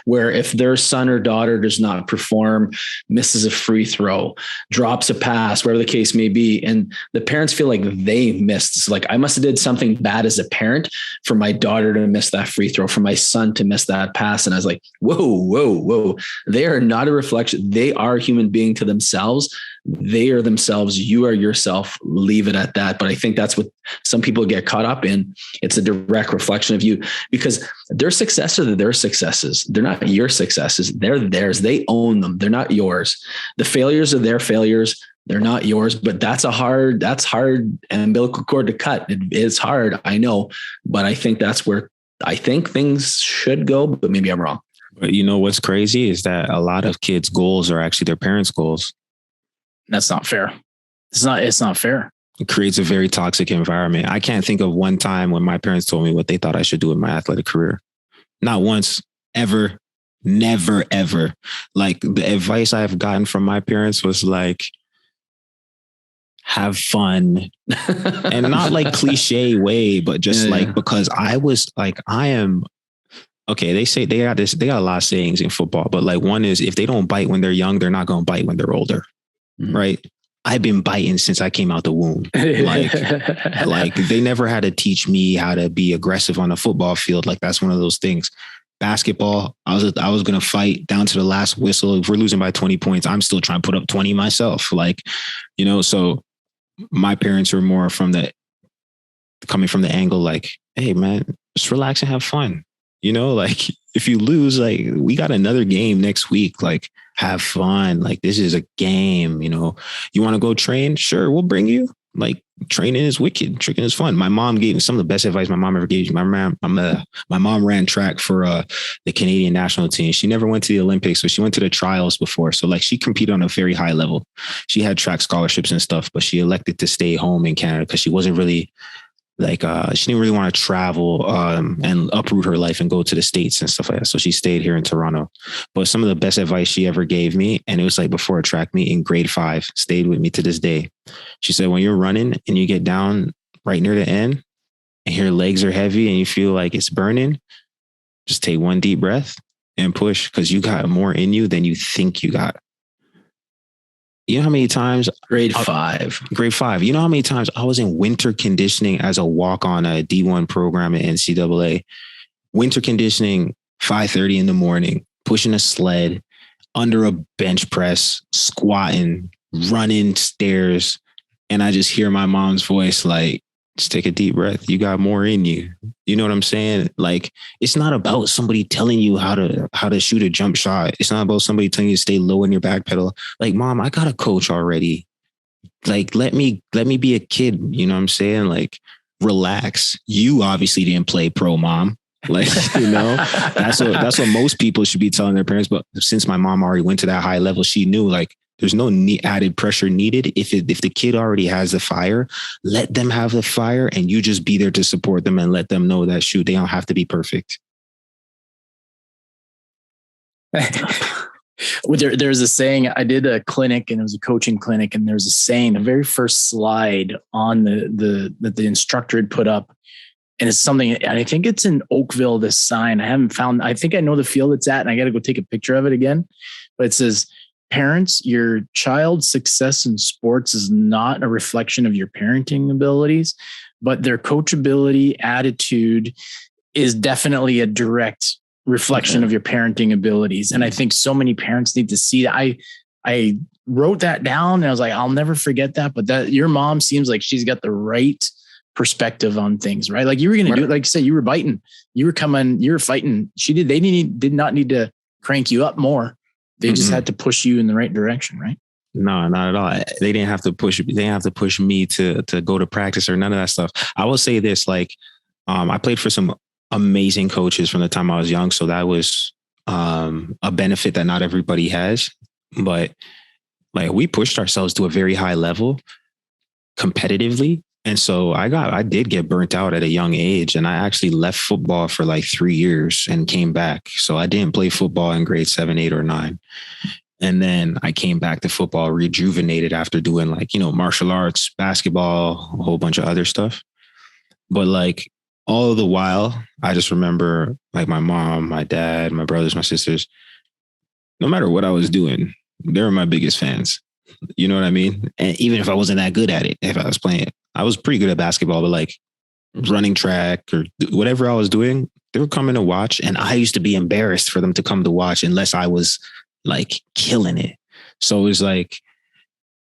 where if their son or daughter does not perform, misses a free throw, drops a pass, whatever the case may be, and the parents feel like they missed. It's like, I must have did something bad as a parent for my daughter to miss that free throw, for my son to miss that pass. And I was like, whoa. They are not a reflection. They are a human being to themselves. They are themselves. You are yourself. Leave it at that. But I think that's what some people get caught up in. It's a direct reflection of you, because their successes are their successes. They're not your successes. They're theirs. They own them. They're not yours. The failures are their failures. They're not yours. But that's hard umbilical cord to cut. It is hard. I know. But I think that's where I think things should go. But maybe I'm wrong. But what's crazy is that a lot of kids' goals are actually their parents' goals. That's not fair. It's not fair. It creates a very toxic environment. I can't think of one time when my parents told me what they thought I should do in my athletic career. Not once, ever, never, ever. Like, the advice I've gotten from my parents was like, have fun. And not like cliche way, but just because I was like, okay, they say they got a lot of sayings in football, but like, one is, if they don't bite when they're young, they're not going to bite when they're older. Right. I've been biting since I came out the womb. Like they never had to teach me how to be aggressive on a football field. Like, that's one of those things. Basketball, I was going to fight down to the last whistle. If we're losing by 20 points, I'm still trying to put up 20 myself. Like, so my parents were more coming from the angle, like, hey man, just relax and have fun. Like, if you lose, like, we got another game next week, like, have fun. Like, this is a game, you want to go train? Sure. We'll bring you. Like, training is wicked. Tricking is fun. My mom gave me some of the best advice my mom ever gave me. My mom ran track for the Canadian national team. She never went to the Olympics, but she went to the trials before. So like, she competed on a very high level. She had track scholarships and stuff, but she elected to stay home in Canada because she wasn't really like, she didn't really want to travel and uproot her life and go to the States and stuff like that. So she stayed here in Toronto. But some of the best advice she ever gave me, and it was like before a track meet in grade 5, stayed with me to this day. She said, when you're running and you get down right near the end and your legs are heavy and you feel like it's burning, just take one deep breath and push, because you got more in you than you think you got. You know how many times? Grade 5. You know how many times I was in winter conditioning as a walk on a D1 program at NCAA? Winter conditioning, 5:30 in the morning, pushing a sled, under a bench press, squatting, running stairs. And I just hear my mom's voice like, just take a deep breath. You got more in you. You know what I'm saying? Like, it's not about somebody telling you how to shoot a jump shot. It's not about somebody telling you to stay low in your back pedal. Like, mom, I got a coach already. Like, let me be a kid. You know what I'm saying? Like, relax. You obviously didn't play pro, mom. Like, that's what most people should be telling their parents. But since my mom already went to that high level, she knew, like, there's no added pressure needed. If the kid already has the fire, let them have the fire, and you just be there to support them and let them know that, shoot, they don't have to be perfect. There's a saying. I did a clinic, and it was a coaching clinic, and there's a saying, the very first slide on the instructor had put up, and it's something, and I think it's in Oakville, this sign. I think I know the field it's at, and I got to go take a picture of it again. But it says, parents, your child's success in sports is not a reflection of your parenting abilities, but their coachability attitude is definitely a direct reflection of your parenting abilities. And I think so many parents need to see that. I wrote that down and I was like, I'll never forget that. But that your mom seems like she's got the right perspective on things, right? Like you were going to do it. Like you said, you were biting, you were coming, you were fighting. They did not need to crank you up more. They just had to push you in the right direction, right? No, not at all. They didn't have to push. They didn't have to push me to go to practice or none of that stuff. I will say this, like, I played for some amazing coaches from the time I was young. So that was a benefit that not everybody has. But like we pushed ourselves to a very high level competitively. And so I did get burnt out at a young age, and I actually left football for like 3 years and came back. So I didn't play football in grade 7, 8, or 9. And then I came back to football rejuvenated after doing like, martial arts, basketball, a whole bunch of other stuff. But like all the while, I just remember like my mom, my dad, my brothers, my sisters, no matter what I was doing, they were my biggest fans. You know what I mean? And even if I wasn't that good at it, if I was playing it, I was pretty good at basketball, but like running track or whatever I was doing, they were coming to watch. And I used to be embarrassed for them to come to watch unless I was like killing it. So it was like,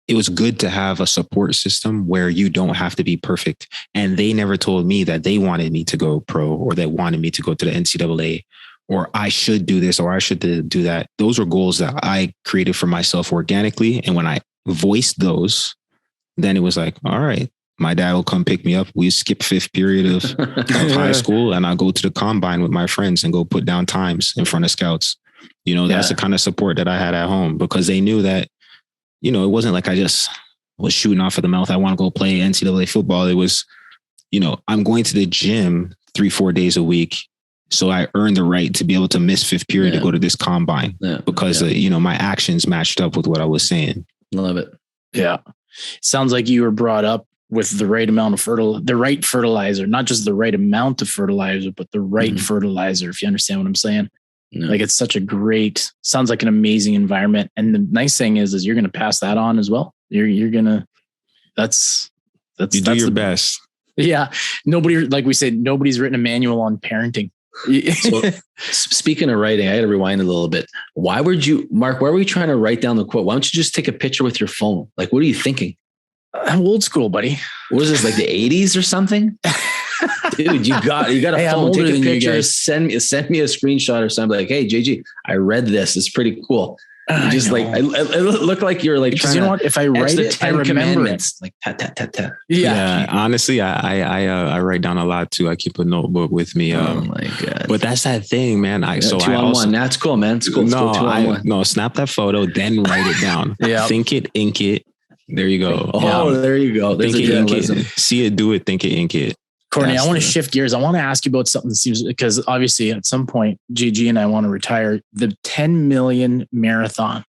it was good to have a support system where you don't have to be perfect. And they never told me that they wanted me to go pro or they wanted me to go to the NCAA or I should do this or I should do that. Those were goals that I created for myself organically. And when I voiced those, then it was like, all right, my dad will come pick me up. We skip 5th period of high school and I'll go to the combine with my friends and go put down times in front of scouts. That's the kind of support that I had at home because they knew that, it wasn't like I just was shooting off of the mouth. I want to go play NCAA football. It was, I'm going to the gym 3-4 days a week. So I earned the right to be able to miss 5th period to go to this combine because, my actions matched up with what I was saying. Love it. Yeah. Sounds like you were brought up with the right amount of the right fertilizer, not just the right amount of fertilizer, but the right fertilizer, if you understand what I'm saying. No. Like it's such sounds like an amazing environment. And the nice thing is you're going to pass that on as well. You're going to, that's you do your best. Yeah. Like we said, nobody's written a manual on parenting. So speaking of writing, I had to rewind a little bit. Why were you trying to write down the quote? Why don't you just take a picture with your phone? Like, what are you thinking? I'm old school, buddy. What is this, like the 80s or something? Dude, you got a phone, take a picture, send me a screenshot or something like, hey, JG, I read this. It's pretty cool. Just like, I look like you're like, because you know what? If I write it, I remember it. Like, ta. Yeah. Honestly, I write down a lot too. I keep a notebook with me. Oh my God. But that's that thing, man. 2-on-1. That's cool, man. It's cool. No, snap that photo, then write it down. Think it, ink it. There you go. There you go. There's think it, ink it. See it, do it, think it, ink it. Courtney, I want to shift gears. I want to ask you about something that seems, because obviously at some point, GG and I want to retire, the 10 million marathon.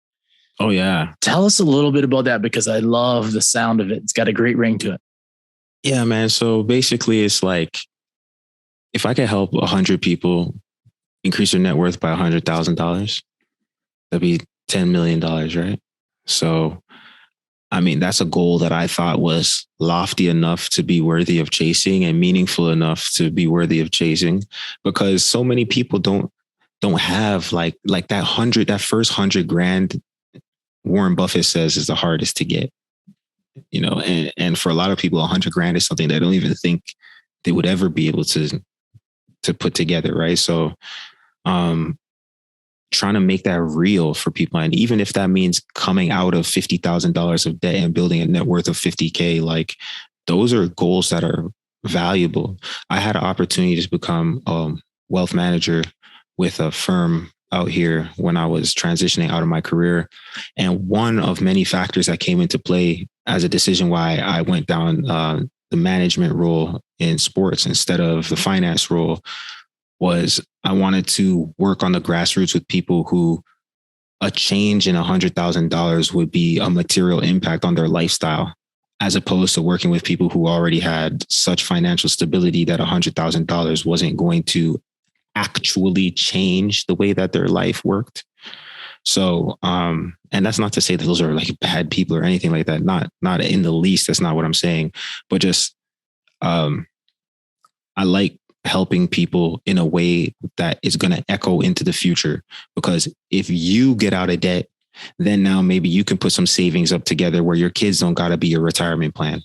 Oh yeah. Tell us a little bit about that because I love the sound of it. It's got a great ring to it. Yeah, man. So basically it's like, if I could help 100 people increase their net worth by $100,000, that'd be $10 million, right? So I mean, that's a goal that I thought was lofty enough to be worthy of chasing and meaningful enough to be worthy of chasing, because so many people don't have like that first $100,000 Warren Buffett says is the hardest to get, and for a lot of people, $100,000 is something they don't even think they would ever be able to put together. Right. So, trying to make that real for people. And even if that means coming out of $50,000 of debt and building a net worth of 50K, like those are goals that are valuable. I had an opportunity to become a wealth manager with a firm out here when I was transitioning out of my career. And one of many factors that came into play as a decision why I went down the management role in sports instead of the finance role was I wanted to work on the grassroots with people who a change in $100,000 would be a material impact on their lifestyle, as opposed to working with people who already had such financial stability that $100,000 wasn't going to actually change the way that their life worked. So, and that's not to say that those are like bad people or anything like that. Not in the least. That's not what I'm saying, but just I like helping people in a way that is going to echo into the future, because if you get out of debt, then now maybe you can put some savings up together where your kids don't got to be your retirement plan.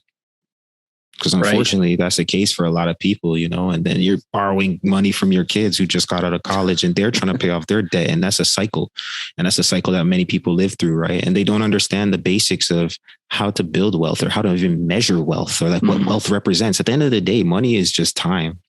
Because unfortunately, that's the case for a lot of people, and then you're borrowing money from your kids who just got out of college and they're trying to pay off their debt. And that's a cycle. And that's a cycle that many people live through. Right. And they don't understand the basics of how to build wealth or how to even measure wealth, or like what wealth represents. At the end of the day, money is just time.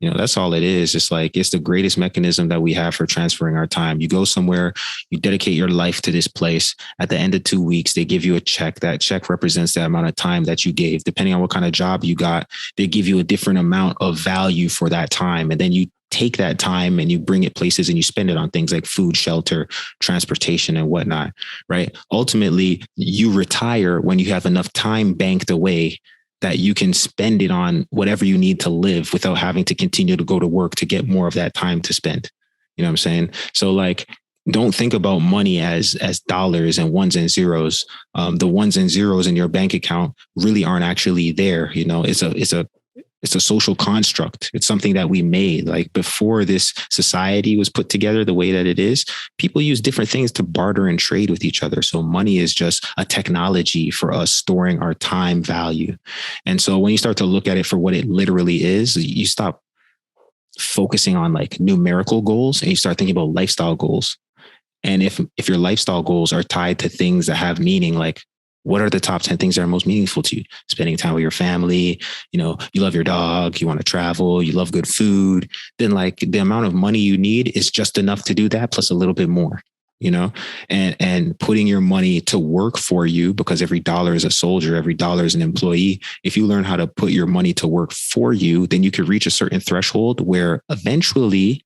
That's all it is. It's like, it's the greatest mechanism that we have for transferring our time. You go somewhere, you dedicate your life to this place. At the end of 2 weeks, they give you a check. That check represents the amount of time that you gave. Depending on what kind of job you got, they give you a different amount of value for that time. And then you take that time and you bring it places and you spend it on things like food, shelter, transportation, and whatnot, right? Ultimately, you retire when you have enough time banked away that you can spend it on whatever you need to live without having to continue to go to work to get more of that time to spend. You know what I'm saying? So like, don't think about money as dollars and ones and zeros. The ones and zeros in your bank account really aren't actually there. It's a social construct. It's something that we made. Like, before this society was put together the way that it is, people use different things to barter and trade with each other. So money is just a technology for us storing our time value. And so when you start to look at it for what it literally is, you stop focusing on like numerical goals and you start thinking about lifestyle goals. And if your lifestyle goals are tied to things that have meaning, like, what are the top 10 things that are most meaningful to you? Spending time with your family, you love your dog, you want to travel, you love good food, then like the amount of money you need is just enough to do that, plus a little bit more, and putting your money to work for you, because every dollar is a soldier, every dollar is an employee. If you learn how to put your money to work for you, then you could reach a certain threshold where eventually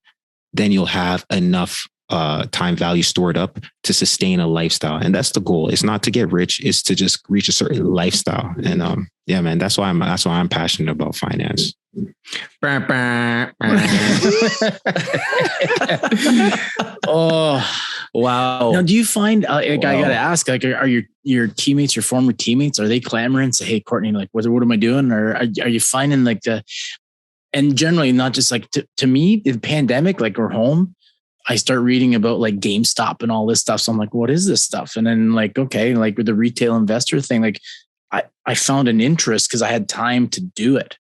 then you'll have enough time value stored up to sustain a lifestyle. And that's the goal. It's not to get rich. It's to just reach a certain lifestyle. And yeah, man, that's why I'm passionate about finance. Oh, wow. Now, do you find, I got to ask, like, are your teammates, your former teammates, are they clamoring and say, hey, Courtney, like, what am I doing? Or are you finding like and generally not just like, to me, the pandemic, like, we're home, I start reading about like GameStop and all this stuff. So I'm like, what is this stuff? And then like, okay, like with the retail investor thing, like I found an interest because I had time to do it.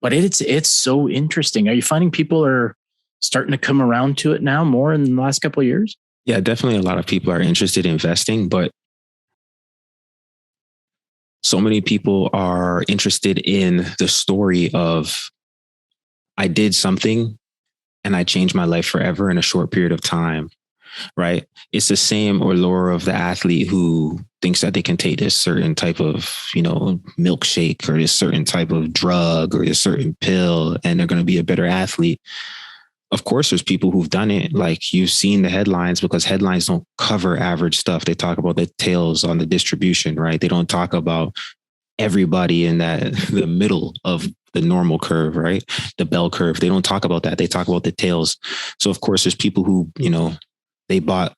But it's so interesting. Are you finding people are starting to come around to it now more in the last couple of years? Yeah, definitely a lot of people are interested in investing, but so many people are interested in the story of, I did something and I changed my life forever in a short period of time, right? It's the same allure of the athlete who thinks that they can take this certain type of, milkshake or this certain type of drug or this certain pill and they're going to be a better athlete. Of course, there's people who've done it. Like, you've seen the headlines, because headlines don't cover average stuff. They talk about the tails on the distribution, right? They don't talk about everybody in the middle of the normal curve, right? The bell curve. They don't talk about that. They talk about the tails. So of course, there's people who, they bought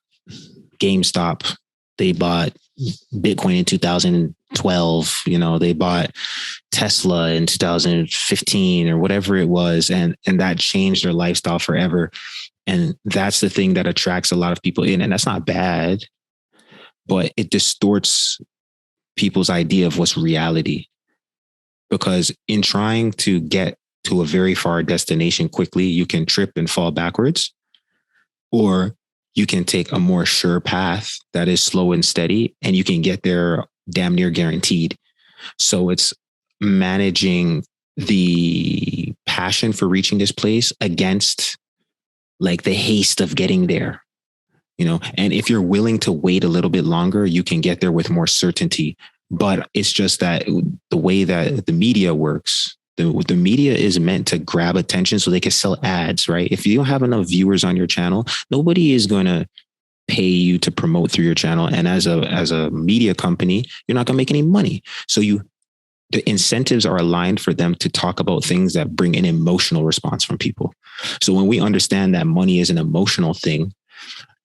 GameStop, they bought Bitcoin in 2012, they bought Tesla in 2015 or whatever it was. And that changed their lifestyle forever. And that's the thing that attracts a lot of people in. And that's not bad, but it distorts people's idea of what's reality. Because in trying to get to a very far destination quickly, you can trip and fall backwards, or you can take a more sure path that is slow and steady, and you can get there damn near guaranteed. So it's managing the passion for reaching this place against like the haste of getting there, and if you're willing to wait a little bit longer, you can get there with more certainty. But it's just that the way that the media works, the media is meant to grab attention so they can sell ads, right? If you don't have enough viewers on your channel, nobody is going to pay you to promote through your channel. And as a media company, you're not going to make any money. So the incentives are aligned for them to talk about things that bring an emotional response from people. So when we understand that money is an emotional thing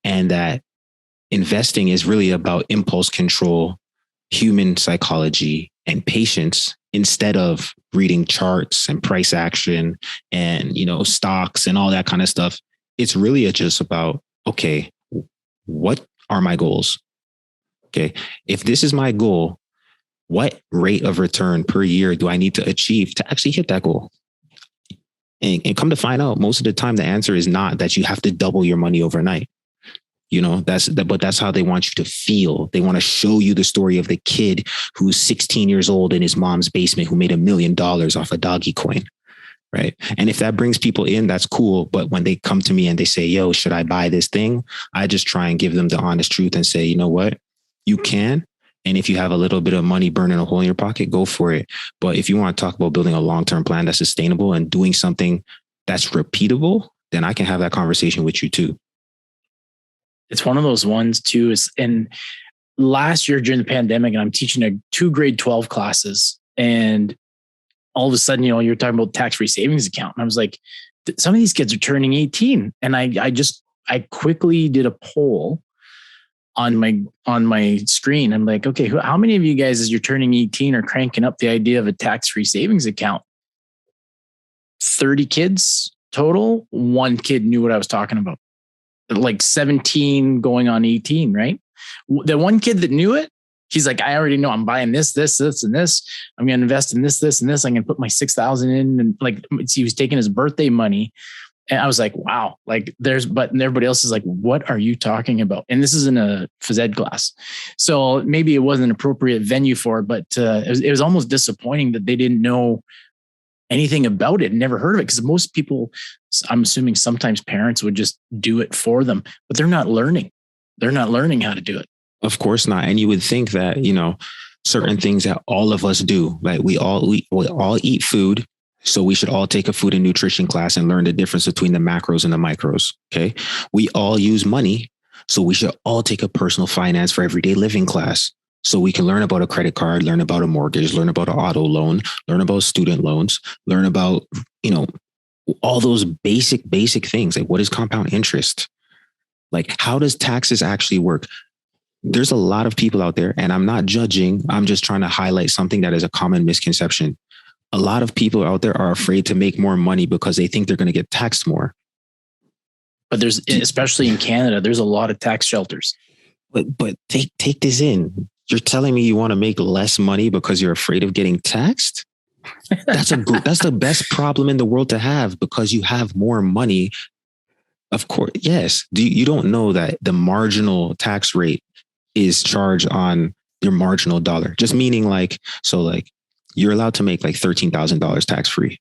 and that investing is really about impulse control, human psychology, and patience, instead of reading charts and price action and, stocks and all that kind of stuff. It's really just about, okay, what are my goals? Okay. If this is my goal, what rate of return per year do I need to achieve to actually hit that goal? And come to find out, most of the time, the answer is not that you have to double your money overnight. But that's how they want you to feel. They want to show you the story of the kid who's 16 years old in his mom's basement who made $1 million off a doggy coin. Right. And if that brings people in, that's cool. But when they come to me and they say, yo, should I buy this thing? I just try and give them the honest truth and say, you know what? You can. And if you have a little bit of money burning a hole in your pocket, go for it. But if you want to talk about building a long-term plan that's sustainable and doing something that's repeatable, then I can have that conversation with you too. It's one of those ones too. And last year during the pandemic, and I'm teaching 2 grade 12 classes, and all of a sudden, you're talking about tax-free savings account. And I was like, some of these kids are turning 18. And I quickly did a poll on my screen. I'm like, okay, how many of you guys, as you're turning 18, are cranking up the idea of a tax-free savings account? 30 kids total. 1 kid knew what I was talking about. Like 17 going on 18, right? The 1 kid that knew it, he's like, I already know I'm buying this, and this. I'm going to invest in this, and this. I'm going to put my 6,000 in. And like, he was taking his birthday money. And I was like, wow, like but everybody else is like, what are you talking about? And this is in a phys ed class. So maybe it wasn't an appropriate venue for it, but it was almost disappointing that they didn't know anything about it, never heard of it. Because most people, I'm assuming sometimes parents would just do it for them, but they're not learning. They're not learning how to do it. Of course not. And you would think that, certain things that all of us do, like we all eat food. So we should all take a food and nutrition class and learn the difference between the macros and the micros. Okay. We all use money. So we should all take a personal finance for everyday living class. So we can learn about a credit card, learn about a mortgage, learn about an auto loan, learn about student loans, learn about, all those basic things. Like, what is compound interest? Like, how does taxes actually work? There's a lot of people out there, and I'm not judging. I'm just trying to highlight something that is a common misconception. A lot of people out there are afraid to make more money because they think they're going to get taxed more. But especially in Canada, there's a lot of tax shelters. But take this in. You're telling me you want to make less money because you're afraid of getting taxed? That's the best problem in the world to have, because you have more money. Of course, yes. You don't know that the marginal tax rate is charged on your marginal dollar? Just meaning you're allowed to make like $13,000 tax free.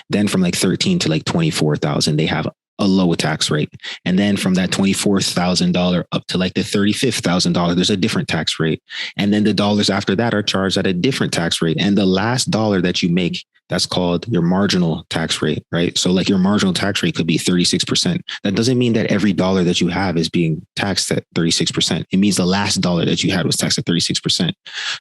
Then from like 13 to like 24,000, they have a low tax rate. And then from that $24,000 up to like the $35,000, there's a different tax rate. And then the dollars after that are charged at a different tax rate. And the last dollar that you make, that's called your marginal tax rate, right? So like your marginal tax rate could be 36%. That doesn't mean that every dollar that you have is being taxed at 36%. It means the last dollar that you had was taxed at 36%.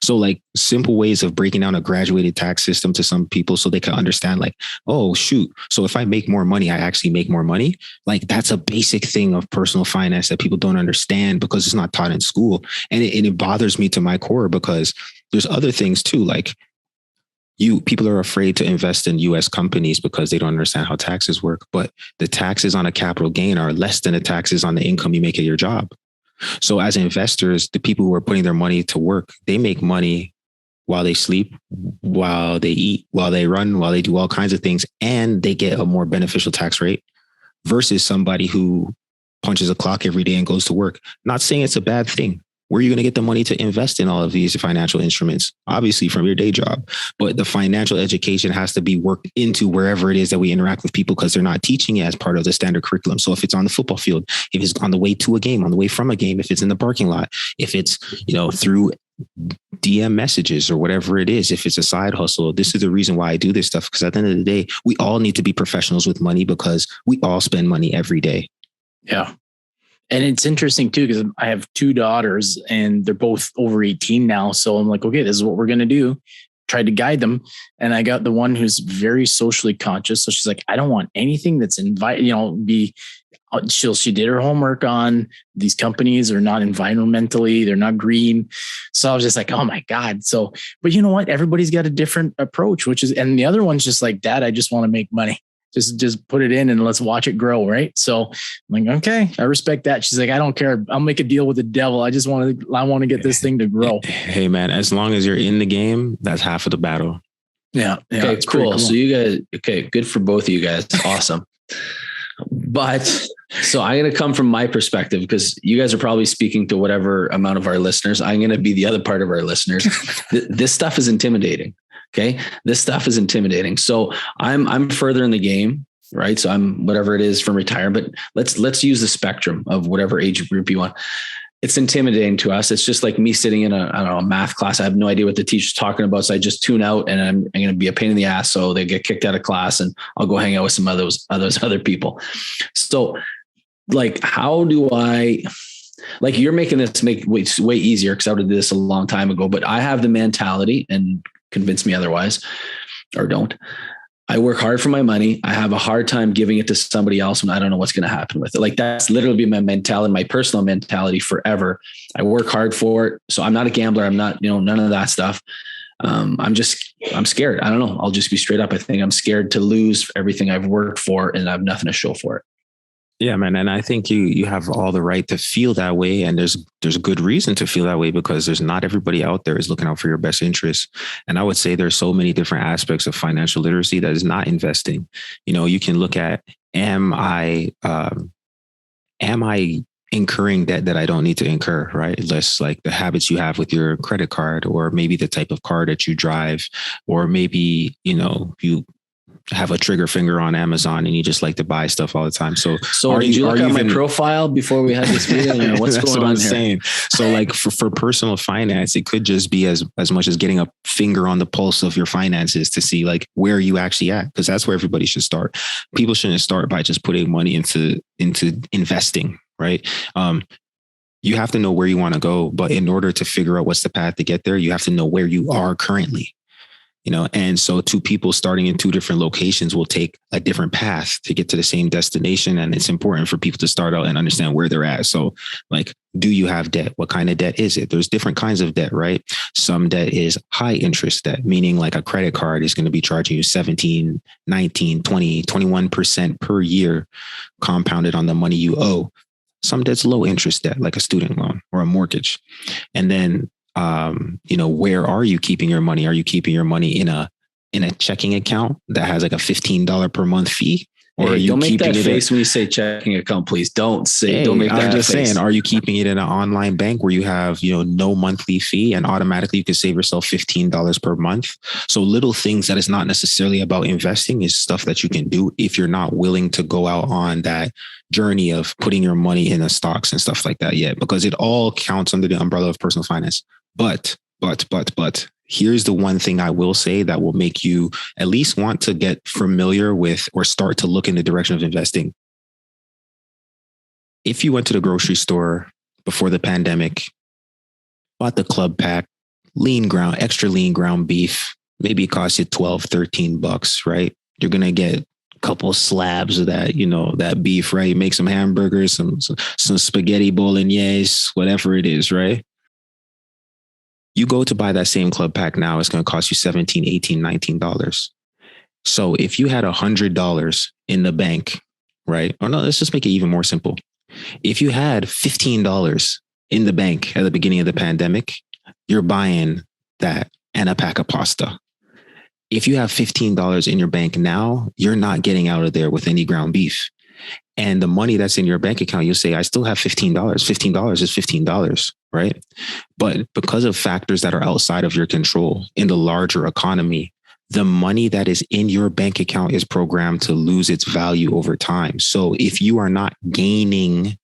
So like simple ways of breaking down a graduated tax system to some people so they can understand like, oh, shoot. So if I make more money, I actually make more money. Like that's a basic thing of personal finance that people don't understand because it's not taught in school. And it bothers me to my core because there's other things too. Like people are afraid to invest in US companies because they don't understand how taxes work, but the taxes on a capital gain are less than the taxes on the income you make at your job. So as investors, the people who are putting their money to work, they make money while they sleep, while they eat, while they run, while they do all kinds of things, and they get a more beneficial tax rate versus somebody who punches a clock every day and goes to work. Not saying it's a bad thing. Where are you going to get the money to invest in all of these financial instruments? Obviously from your day job, but the financial education has to be worked into wherever it is that we interact with people because they're not teaching it as part of the standard curriculum. So if it's on the football field, if it's on the way to a game, on the way from a game, if it's in the parking lot, if it's, through DM messages or whatever it is, if it's a side hustle, this is the reason why I do this stuff. Because at the end of the day, we all need to be professionals with money because we all spend money every day. Yeah. And it's interesting too, because I have 2 daughters and they're both over 18 now. So I'm like, okay, this is what we're going to do. tried to guide them. And I got the one who's very socially conscious. So she's like, I don't want anything that's she did her homework on these companies are not environmentally, they're not green. So I was just like, oh my God. So, but you know what? Everybody's got a different approach, and the other one's just like, Dad, I just want to make money. Just put it in and let's watch it grow. Right. So I'm like, okay, I respect that. She's like, I don't care. I'll make a deal with the devil. I want to get this thing to grow. Hey man, as long as you're in the game, that's half of the battle. Yeah. Okay, cool. So you guys, good for both of you guys. Awesome. But so I'm going to come from my perspective because you guys are probably speaking to whatever amount of our listeners. I'm going to be the other part of our listeners. This stuff is intimidating. Okay. This stuff is intimidating. So I'm further in the game, right? So I'm whatever it is from retire, but let's use the spectrum of whatever age group you want. It's intimidating to us. It's just like me sitting in a math class. I have no idea what the teacher's talking about. So I just tune out and I'm going to be a pain in the ass. So they get kicked out of class and I'll go hang out with some of those other people. So like, how do I, like you're making this way easier because I would have did this a long time ago, but I have the mentality and convince me otherwise or don't. I work hard for my money. I have a hard time giving it to somebody else when I don't know what's going to happen with it. Like that's literally been my mentality, my personal mentality forever. I work hard for it. So I'm not a gambler. I'm not, none of that stuff. I'm scared. I don't know. I'll just be straight up. I think I'm scared to lose everything I've worked for and I have nothing to show for it. Yeah, man. And I think you have all the right to feel that way. And there's a good reason to feel that way because there's not everybody out there is looking out for your best interests. And I would say there's so many different aspects of financial literacy that is not investing. You can look at, am I incurring debt that I don't need to incur, right? Less like the habits you have with your credit card, or maybe the type of car that you drive, or maybe, you have a trigger finger on Amazon and you just like to buy stuff all the time. So did you look at my profile before we had this meeting? What's going on here? Saying. So like for personal finance, it could just be as much as getting a finger on the pulse of your finances to see like where you actually at. Cause that's where everybody should start. People shouldn't start by just putting money into investing, right? You have to know where you want to go, but in order to figure out what's the path to get there, you have to know where you are currently. And so two people starting in two different locations will take a different path to get to the same destination. And it's important for people to start out and understand where they're at. So like, do you have debt? What kind of debt is it? There's different kinds of debt, right? Some debt is high interest debt, meaning like a credit card is going to be charging you 17, 19, 20, 21% per year compounded on the money you owe. Some debt's low interest debt, like a student loan or a mortgage. And then where are you keeping your money? Are you keeping your money in a checking account that has like a $15 per month fee? Or are you don't make keeping that it face when you say checking account, please. Don't make that I'm just face. saying, are you keeping it in an online bank where you have, no monthly fee and automatically you can save yourself $15 per month? So little things that is not necessarily about investing is stuff that you can do if you're not willing to go out on that journey of putting your money in the stocks and stuff like that yet, because it all counts under the umbrella of personal finance. But here's the one thing I will say that will make you at least want to get familiar with or start to look in the direction of investing. If you went to the grocery store before the pandemic, bought the club pack, extra lean ground beef, maybe it costs you $12-13, right? You're going to get a couple of slabs of that, that beef, right? Make some hamburgers, some spaghetti bolognese, whatever it is, right? You go to buy that same club pack now, it's going to cost you $17, $18, $19. So if you had $100 in the bank, right? Or no, let's just make it even more simple. If you had $15 in the bank at the beginning of the pandemic, you're buying that and a pack of pasta. If you have $15 in your bank now, you're not getting out of there with any ground beef. And the money that's in your bank account, you'll say, I still have $15. $15 is $15, right? But because of factors that are outside of your control in the larger economy, the money that is in your bank account is programmed to lose its value over time. So if you are not gaining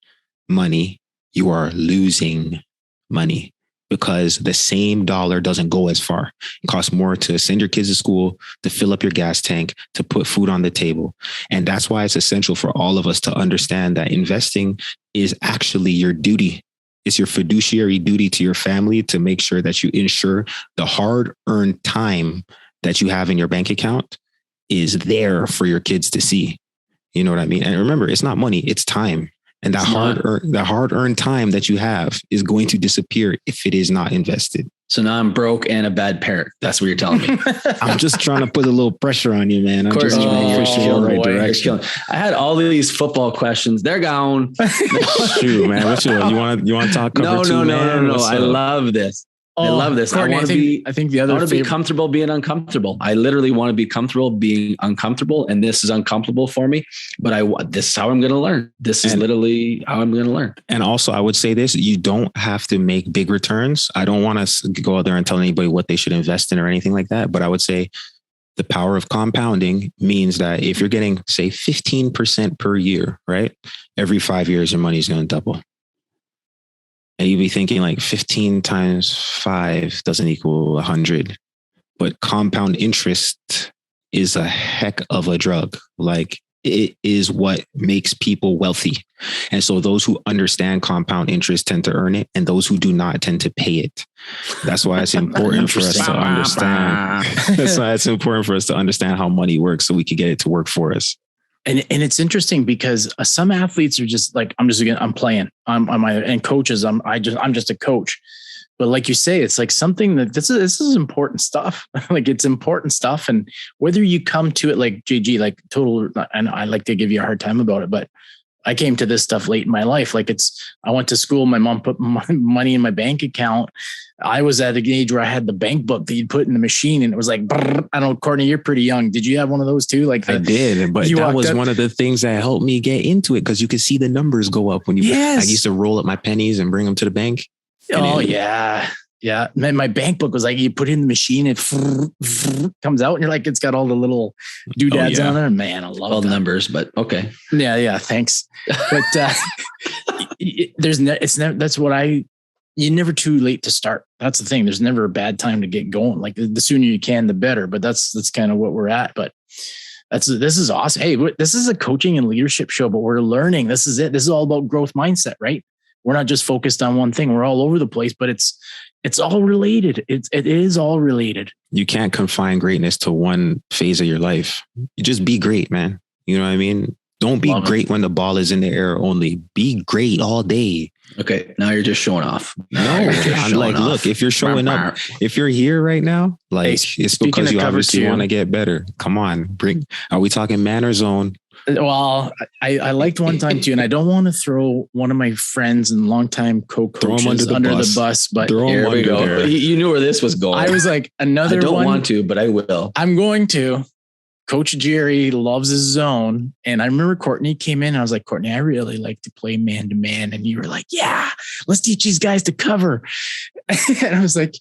money, you are losing money, because the same dollar doesn't go as far. It costs more to send your kids to school, to fill up your gas tank, to put food on the table. And that's why it's essential for all of us to understand that investing is actually your duty. It's your fiduciary duty to your family to make sure that you ensure the hard-earned time that you have in your bank account is there for your kids to see. You know what I mean? And remember, it's not money, it's time. And that hard-earned time that you have is going to disappear if it is not invested. So now I'm broke and a bad parent. That's what you're telling me. I'm just trying to put a little pressure on you, man. I'm just trying to push you in the right direction. I had all of these football questions. They're gone. Shoot, man. What you want to talk about? No. I love this. I love this. Courtney, I think the other I want to be comfortable being uncomfortable. I literally want to be comfortable being uncomfortable, and this is uncomfortable for me. But this is how I'm going to learn. This is literally how I'm going to learn. And also, I would say this: you don't have to make big returns. I don't want to go out there and tell anybody what they should invest in or anything like that. But I would say the power of compounding means that if you're getting, say, 15% per year, right? Every 5 years, your money is going to double. And you'd be thinking like 15 times 5 doesn't equal 100. But compound interest is a heck of a drug. Like, it is what makes people wealthy. And so those who understand compound interest tend to earn it, and those who do not tend to pay it. That's why it's important for us to understand. That's why it's important for us to understand how money works so we can get it to work for us. And it's interesting because some athletes are just like, I'm playing. And coaches, I'm just a coach. But like you say, it's like something that this is important stuff. Like, it's important stuff. And whether you come to it like JG, like total, and I like to give you a hard time about it, but I came to this stuff late in my life. Like, I went to school. My mom put money in my bank account. I was at an age where I had the bank book that you'd put in the machine, and it was like, brrr. I don't know, Courtney, you're pretty young. Did you have one of those too? Like, I did, but that was one of the things that helped me get into it, because you could see the numbers go up when you. Yes. I used to roll up my pennies and bring them to the bank. Yeah. Man, my bank book was like, you put it in the machine, it comes out, and you're like, it's got all the little doodads on there. Man, I love all the numbers, but okay. Yeah. Thanks. But you're never too late to start. That's the thing. There's never a bad time to get going. Like, the sooner you can, the better. But that's kind of what we're at. But this is awesome. Hey, this is a coaching and leadership show, but we're learning. This is it. This is all about growth mindset, right? We're not just focused on one thing. We're all over the place, but it's all related. It is all related. You can't confine greatness to one phase of your life. You just be great, man. You know what I mean? Don't be great when the ball is in the air only. Be great all day. Okay, now you're just showing off. No, I'm like, look, if you're showing up, if you're here right now, like, it's because you obviously want to get better. Come on, are we talking man or zone? Well, I liked one time too, and I don't want to throw one of my friends and longtime co-coaches under the bus, but here we go. You knew where this was going. I was like, I don't want to, but I will. I'm going to. Coach Jerry loves his zone. And I remember Courtney came in, and I was like, Courtney, I really like to play man to man. And you were like, yeah, let's teach these guys to cover. And I was like,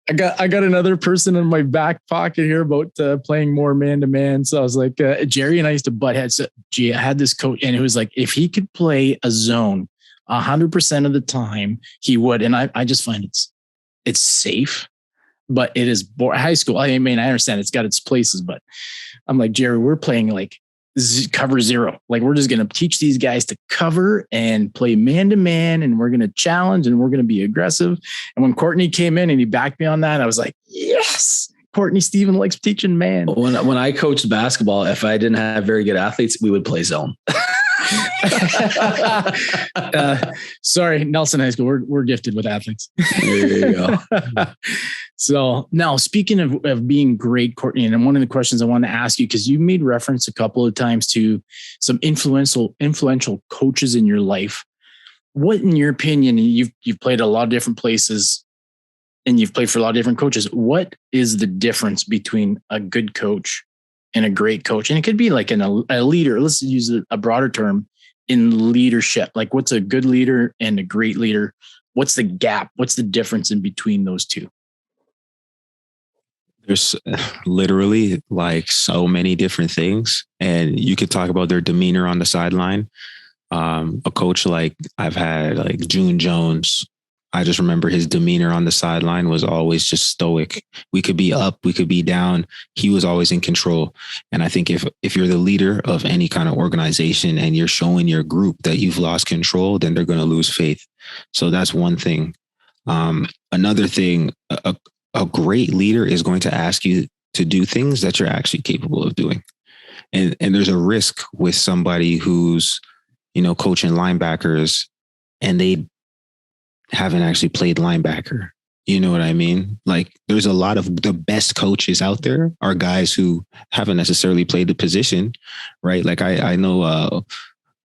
I got another person in my back pocket here about playing more man to man. So I was like, Jerry and I used to butt heads. So, I had this coach, and it was like, if he could play a zone 100% of the time, he would. And I just find it's safe, but it is high school. I mean, I understand it's got its places, but I'm like, Jerry, we're playing like cover zero. Like, we're just going to teach these guys to cover and play man to man, and we're going to challenge, and we're going to be aggressive. And when Courtney came in and he backed me on that, I was like, yes, Courtney Stephen likes teaching man. When I coached basketball, if I didn't have very good athletes, we would play zone. Sorry, Nelson High School. We're gifted with athletes. There you go. So now, speaking of being great, Courtney, and one of the questions I want to ask you, because you made reference a couple of times to some influential coaches in your life. What, in your opinion, you've played a lot of different places, and you've played for a lot of different coaches. What is the difference between a good coach and a great coach? And it could be like a leader. Let's use a broader term in leadership. Like, what's a good leader and a great leader? What's the gap? What's the difference in between those two? There's literally like so many different things, and you could talk about their demeanor on the sideline. A coach like I've had, like June Jones, I just remember his demeanor on the sideline was always just stoic. We could be up, we could be down. He was always in control. And I think if you're the leader of any kind of organization and you're showing your group that you've lost control, then they're going to lose faith. So that's one thing. Another thing, a great leader is going to ask you to do things that you're actually capable of doing. And there's a risk with somebody who's, coaching linebackers and they haven't actually played linebacker. You know what I mean? Like, there's a lot of the best coaches out there are guys who haven't necessarily played the position, right? Like I know a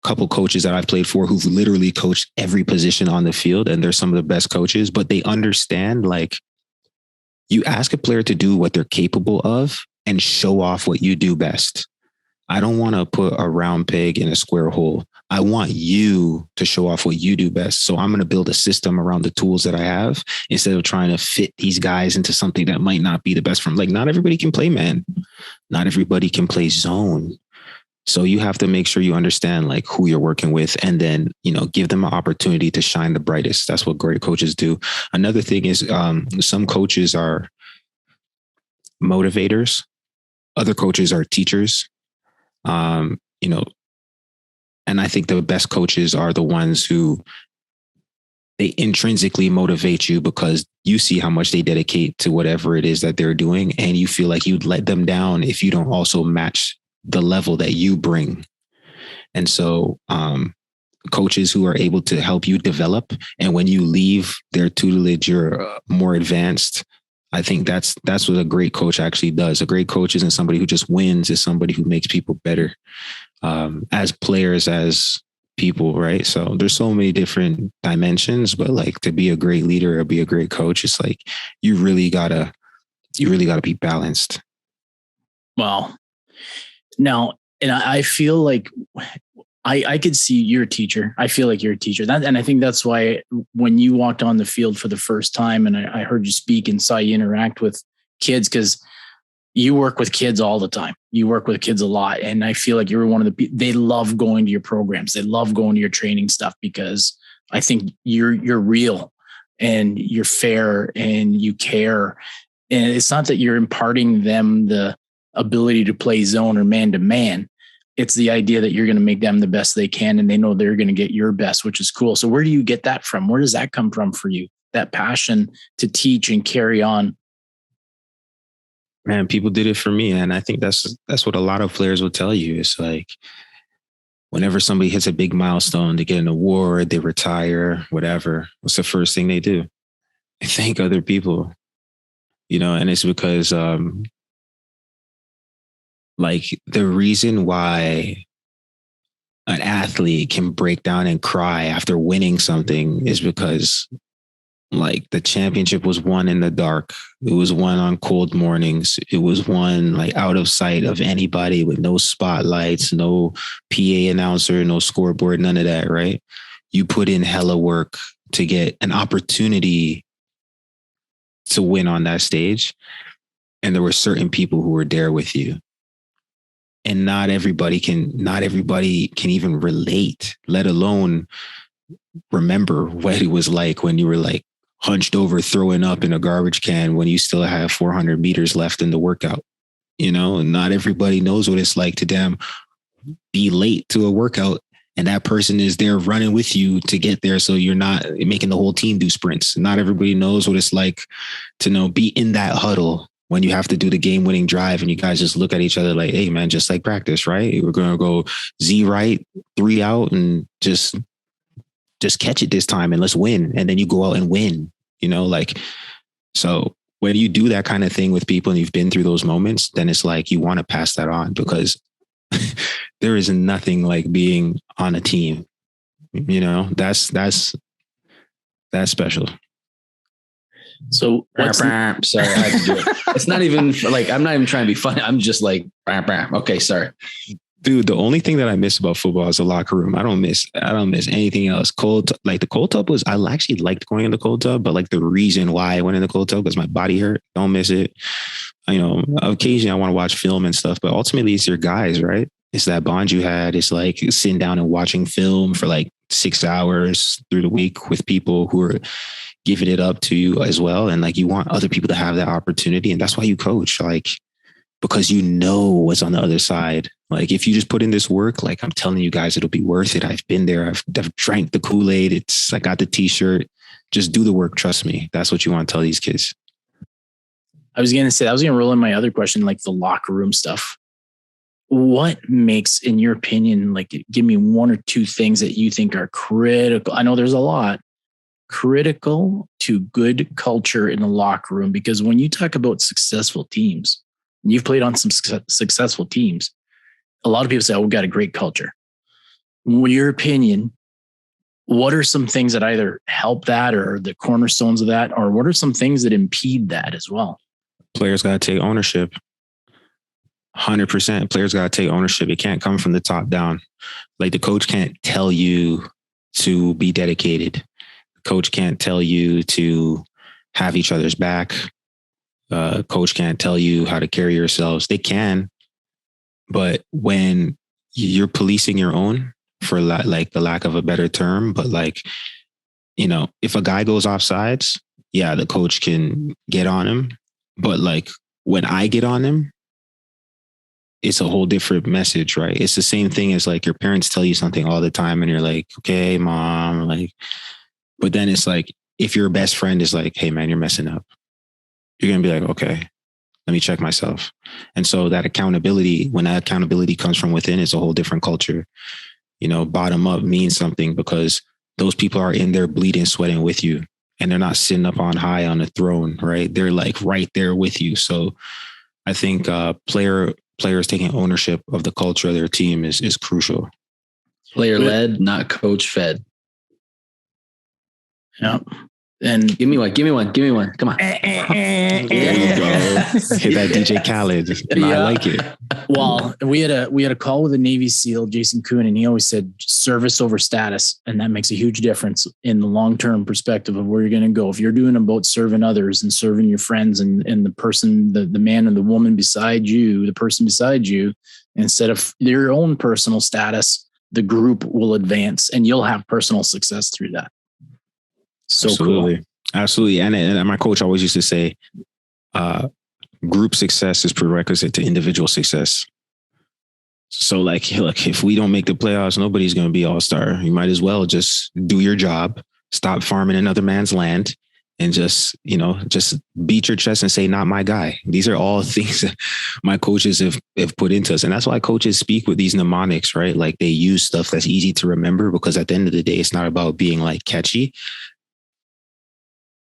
couple coaches that I've played for who've literally coached every position on the field, and they're some of the best coaches, but they understand, like, you ask a player to do what they're capable of and show off what you do best. I don't want to put a round peg in a square hole. I want you to show off what you do best. So I'm going to build a system around the tools that I have instead of trying to fit these guys into something that might not be the best for them. Like, not everybody can play man. Not everybody can play zone. So you have to make sure you understand, like, who you're working with, and then, give them an opportunity to shine the brightest. That's what great coaches do. Another thing is some coaches are motivators. Other coaches are teachers. And I think the best coaches are the ones who they intrinsically motivate you because you see how much they dedicate to whatever it is that they're doing. And you feel like you'd let them down if you don't also match the level that you bring. And so, coaches who are able to help you develop, and when you leave their tutelage, you're more advanced. I think that's what a great coach actually does. A great coach isn't somebody who just wins, is somebody who makes people better, as players, as people, right? So there's so many different dimensions, but like, to be a great leader or be a great coach, it's like, you really gotta be balanced. Well, now, and I feel like I could see you're a teacher. I feel like you're a teacher. And I think that's why when you walked on the field for the first time and I heard you speak and saw you interact with kids, because you work with kids all the time. You work with kids a lot. And I feel like you're one of the people, they love going to your programs. They love going to your training stuff because I think you're real and you're fair and you care. And it's not that you're imparting them the ability to play zone or man to man. It's the idea that you're going to make them the best they can, and they know they're going to get your best, which is cool. So where do you get that from? Where does that come from for you? That passion to teach and carry on? Man, people did it for me. And I think that's what a lot of players will tell you. It's like, whenever somebody hits a big milestone, they get an award, they retire, whatever, what's the first thing they do? They thank other people, and it's because, like, the reason why an athlete can break down and cry after winning something is because, like, the championship was won in the dark. It was won on cold mornings. It was won, like, out of sight of anybody, with no spotlights, no PA announcer, no scoreboard, none of that, right? You put in hella work to get an opportunity to win on that stage. And there were certain people who were there with you. And not everybody can even relate, let alone remember what it was like when you were, like, hunched over, throwing up in a garbage can when you still have 400 meters left in the workout. And not everybody knows what it's like to be late to a workout, and that person is there running with you to get there. So you're not making the whole team do sprints. Not everybody knows what it's like to be in that huddle when you have to do the game-winning drive and you guys just look at each other like, hey, man, just like practice, right? We're going to go Z right, 3 out, and just catch it this time and let's win. And then you go out and win, so when you do that kind of thing with people and you've been through those moments, then it's like you want to pass that on, because there is nothing like being on a team. That's special. So sorry, I had to do it. It's not even like, I'm not even trying to be funny. I'm just like, okay, sorry. Dude, the only thing that I miss about football is the locker room. I don't miss anything else. The cold tub was, I actually liked going in the cold tub, but like the reason why I went in the cold tub was my body hurt. Don't miss it. Occasionally I want to watch film and stuff, but ultimately it's your guys, right? It's that bond you had. It's like sitting down and watching film for like 6 hours through the week with people who are giving it up to you as well. And like, you want other people to have that opportunity. And that's why you coach. Like, because you know what's on the other side. Like if you just put in this work, like I'm telling you guys, it'll be worth it. I've been there. I've drank the Kool-Aid. I got the t-shirt. Just do the work. Trust me. That's what you want to tell these kids. I was going to roll in my other question, like the locker room stuff. What makes, in your opinion, like give me one or two things that you think are critical? I know there's a lot critical to good culture in the locker room, because when you talk about successful teams, and you've played on some successful teams, a lot of people say, oh, we've got a great culture. In your opinion, what are some things that either help that or the cornerstones of that, or what are some things that impede that as well? Players got to take ownership. 100%. Players got to take ownership. It can't come from the top down. Like the coach can't tell you to be dedicated. The coach can't tell you to have each other's back. Coach can't tell you how to carry yourselves. They can, but when you're policing your own, for like the lack of a better term, but like, you know, if a guy goes off sides, yeah, the coach can get on him. But like when I get on him, it's a whole different message, right? It's the same thing as like your parents tell you something all the time and you're like, okay, mom, like, but then it's like, if your best friend is like, hey man, you're messing up, you're going to be like, okay, let me check myself. And so that accountability, when that accountability comes from within, it's a whole different culture. You know, bottom up means something because those people are in there bleeding, sweating with you, and they're not sitting up on high on a throne, right? They're like right there with you. So I think players taking ownership of the culture of their team is crucial. Player led, not coach fed. Yeah. And give me one. Come on. There you go. Hit that DJ Khaled. No, yeah. I like it. Well, we had a call with a Navy SEAL, Jason Kuhn, and he always said service over status. And that makes a huge difference in the long-term perspective of where you're going to go. If you're doing about serving others and serving your friends and the person, the man and the woman beside you, the person beside you, instead of your own personal status, the group will advance and you'll have personal success through that. So absolutely. Cool. Absolutely. And my coach always used to say, group success is prerequisite to individual success. So like, look, if we don't make the playoffs, nobody's going to be all-star. You might as well just do your job, stop farming another man's land, and just beat your chest and say, not my guy. These are all things that my coaches have put into us. And that's why coaches speak with these mnemonics, right? Like they use stuff that's easy to remember, because at the end of the day, it's not about being like catchy.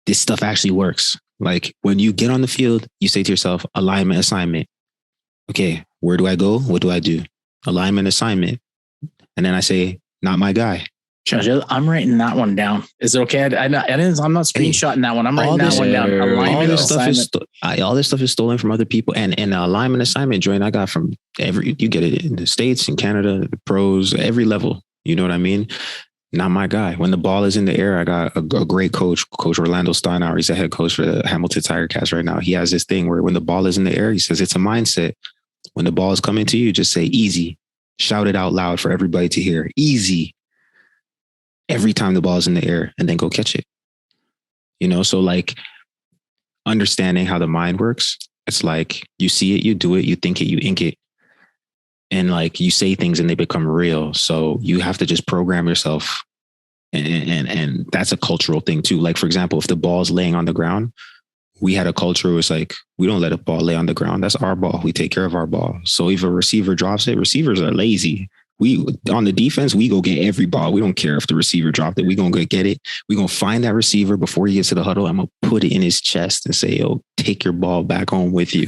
This stuff actually works. Like when you get on the field, you say to yourself, alignment, assignment. Okay, where do I go? What do I do? Alignment, assignment. And then I say, not my guy. I'm writing that one down. Is it okay? I'm not screenshotting that one. I'm writing that one down. Alignment, all this stuff is stolen from other people. And the alignment assignment joint I got from you get it in the States, in Canada, the pros, every level. You know what I mean? Not my guy. When the ball is in the air, I got a great coach, Coach Orlando Steinauer. He's the head coach for the Hamilton Tiger Cats right now. He has this thing where when the ball is in the air, he says it's a mindset. When the ball is coming to you, just say easy. Shout it out loud for everybody to hear. Easy. Every time the ball is in the air, and then go catch it. You know, so like understanding how the mind works. It's like you see it, you do it, you think it, you ink it. And like you say things and they become real. So you have to just program yourself. And that's a cultural thing too. Like, for example, if the ball's laying on the ground, we had a culture where it's like, we don't let a ball lay on the ground. That's our ball. We take care of our ball. So if a receiver drops it, receivers are lazy. We on the defense, we go get every ball. We don't care if the receiver dropped it. We gonna go get it. We gonna find that receiver before he gets to the huddle. I'm gonna put it in his chest and say, "Yo, take your ball back home with you."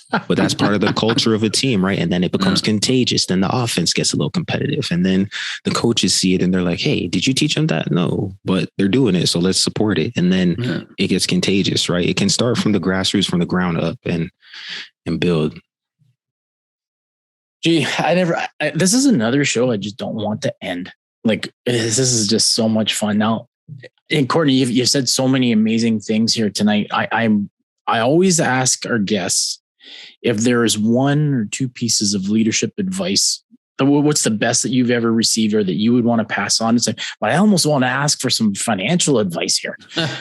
But that's part of the culture of a team, right? And then it becomes contagious. Then the offense gets a little competitive, and then the coaches see it and they're like, "Hey, did you teach them that?" No, but they're doing it, so let's support it. And then it gets contagious, right? It can start from the grassroots, from the ground up, and build. Gee, this is another show I just don't want to end. Like, this is just so much fun. Now, and Courtney, you've said so many amazing things here tonight. I always ask our guests if there is one or two pieces of leadership advice What's the best that you've ever received or that you would want to pass on and say, well, I almost want to ask for some financial advice here.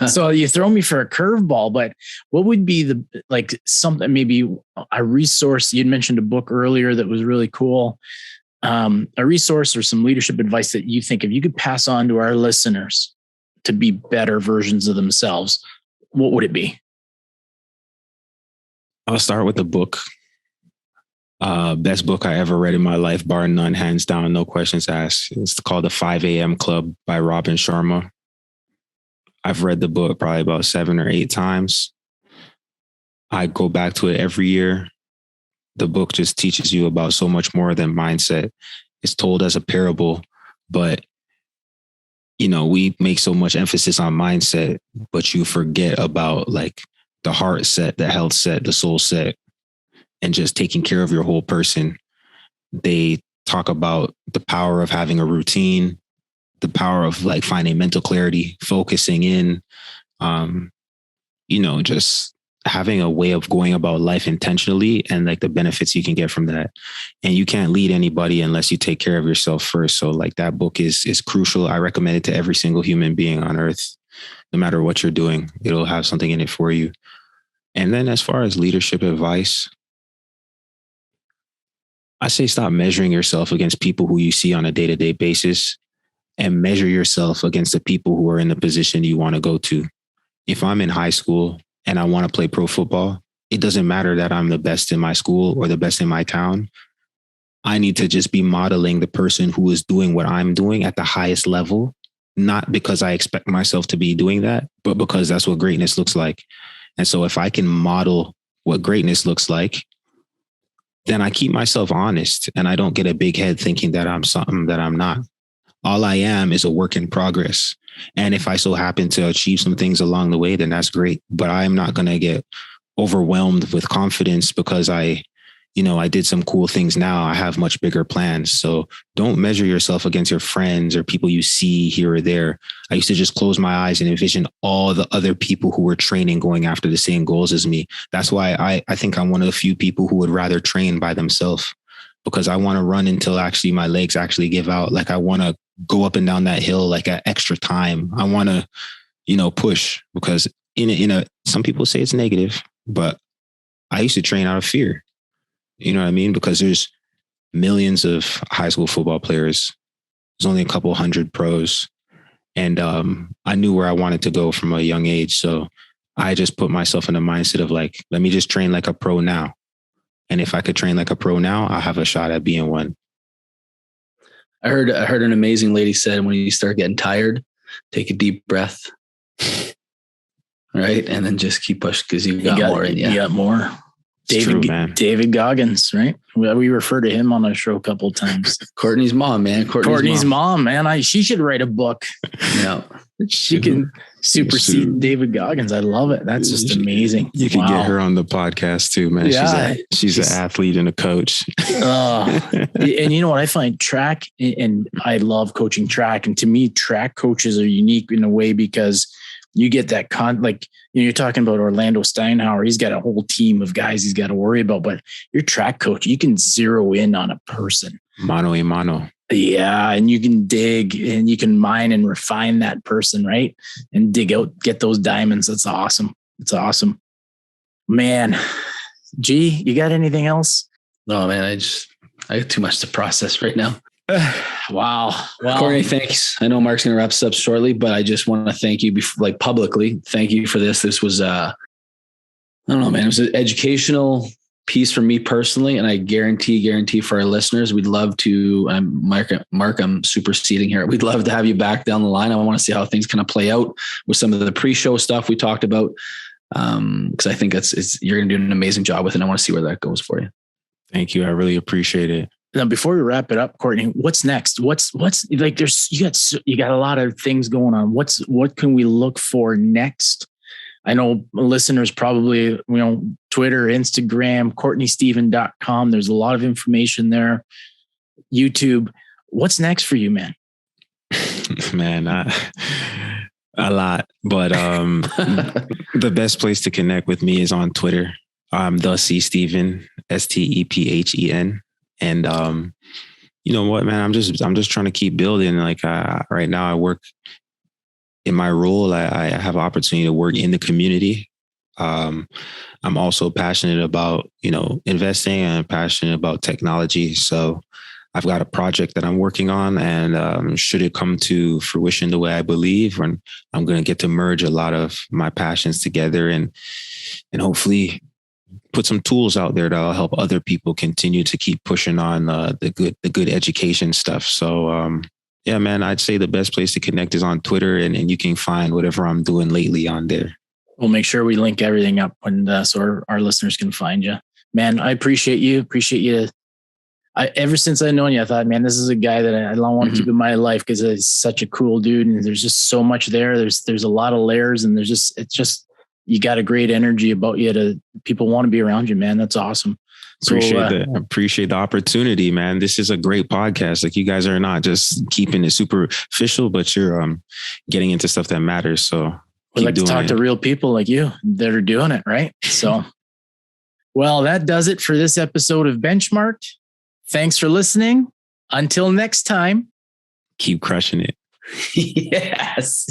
So you throw me for a curveball, but what would be something, maybe a resource? You'd mentioned a book earlier that was really cool. A resource or some leadership advice that you think if you could pass on to our listeners to be better versions of themselves, what would it be? I'll start with the book. Best book I ever read in my life, bar none, hands down, no questions asked. It's called The 5 a.m. Club by Robin Sharma. I've read the book probably about 7 or 8 times. I go back to it every year. The book just teaches you about so much more than mindset. It's told as a parable, but we make so much emphasis on mindset, but you forget about like the heart set, the health set, the soul set, and just taking care of your whole person. They talk about the power of having a routine, the power of like finding mental clarity, focusing in, just having a way of going about life intentionally and like the benefits you can get from that. And you can't lead anybody unless you take care of yourself first. So like that book is crucial. I recommend it to every single human being on earth, no matter what you're doing, it'll have something in it for you. And then as far as leadership advice, I say stop measuring yourself against people who you see on a day-to-day basis and measure yourself against the people who are in the position you want to go to. If I'm in high school and I want to play pro football, it doesn't matter that I'm the best in my school or the best in my town. I need to just be modeling the person who is doing what I'm doing at the highest level, not because I expect myself to be doing that, but because that's what greatness looks like. And so if I can model what greatness looks like, then I keep myself honest and I don't get a big head thinking that I'm something that I'm not. All I am is a work in progress. And if I so happen to achieve some things along the way, then that's great. But I'm not going to get overwhelmed with confidence because I did some cool things now. I have much bigger plans. So don't measure yourself against your friends or people you see here or there. I used to just close my eyes and envision all the other people who were training, going after the same goals as me. That's why I think I'm one of the few people who would rather train by themselves, because I want to run until actually my legs actually give out. Like I want to go up and down that hill like at extra time. I want to, push, because some people say it's negative, but I used to train out of fear. You know what I mean? Because there's millions of high school football players. There's only a couple hundred pros. And I knew where I wanted to go from a young age. So I just put myself in a mindset of like, let me just train like a pro now. And if I could train like a pro now, I'll have a shot at being one. I heard an amazing lady said, when you start getting tired, take a deep breath. Right. And then just keep pushing because you got more in you. You got more. David Goggins, right? We refer to him on our show a couple of times. Courtney's mom, man. Courtney's mom, man. She should write a book. Yeah. She can supersede David Goggins. I love it. That's just amazing. You can get her on the podcast too, man. Yeah, she's an athlete and a coach. And you know what? I find track, and I love coaching track. And to me, track coaches are unique in a way because you get that you're talking about Orlando Steinhauer. He's got a whole team of guys he's got to worry about, but your track coach, you can zero in on a person. Mano a mano. Yeah. And you can dig and you can mine and refine that person, right? And dig out, get those diamonds. That's awesome. It's awesome, man. G, you got anything else? No, man. I got too much to process right now. Wow. Well, Courtney, thanks. I know Mark's going to wrap this up shortly, but I just want to thank you publicly. Thank you for this. This was, I don't know, man, it was an educational piece for me personally. And I guarantee for our listeners, we'd love to, Mark, I'm superseding here. We'd love to have you back down the line. I want to see how things kind of play out with some of the pre-show stuff we talked about. Cause I think you're going to do an amazing job with it. And I want to see where that goes for you. Thank you. I really appreciate it. Now, before we wrap it up, Courtney, what's next? What's like? You got a lot of things going on. What can we look for next? I know listeners probably, Twitter, Instagram, CourtneyStephen.com. There's a lot of information there. YouTube. What's next for you, man? Man, a lot. But the best place to connect with me is on Twitter. I'm the C Stephen, Stephen. And You know what, man? I'm just trying to keep building. Like right now, I work in my role. I have an opportunity to work in the community. I'm also passionate about, investing, and I'm passionate about technology. So I've got a project that I'm working on, and should it come to fruition the way I believe, and I'm going to get to merge a lot of my passions together and hopefully put some tools out there that'll help other people continue to keep pushing on the good education stuff. So, yeah, man, I'd say the best place to connect is on Twitter, and you can find whatever I'm doing lately on there. We'll make sure we link everything up so our listeners can find you. Man, I appreciate you. Ever since I've known you, I thought, man, this is a guy that I want to keep in my life because he's such a cool dude. And there's just so much there. There's a lot of layers, and you got a great energy about you to people want to be around you, man. That's awesome. Appreciate the opportunity, man. This is a great podcast. Like, you guys are not just keeping it superficial, but you're getting into stuff that matters. So we like to talk to real people like you that are doing it, right? So, well, that does it for this episode of Benchmarked. Thanks for listening. Until next time, keep crushing it. Yes.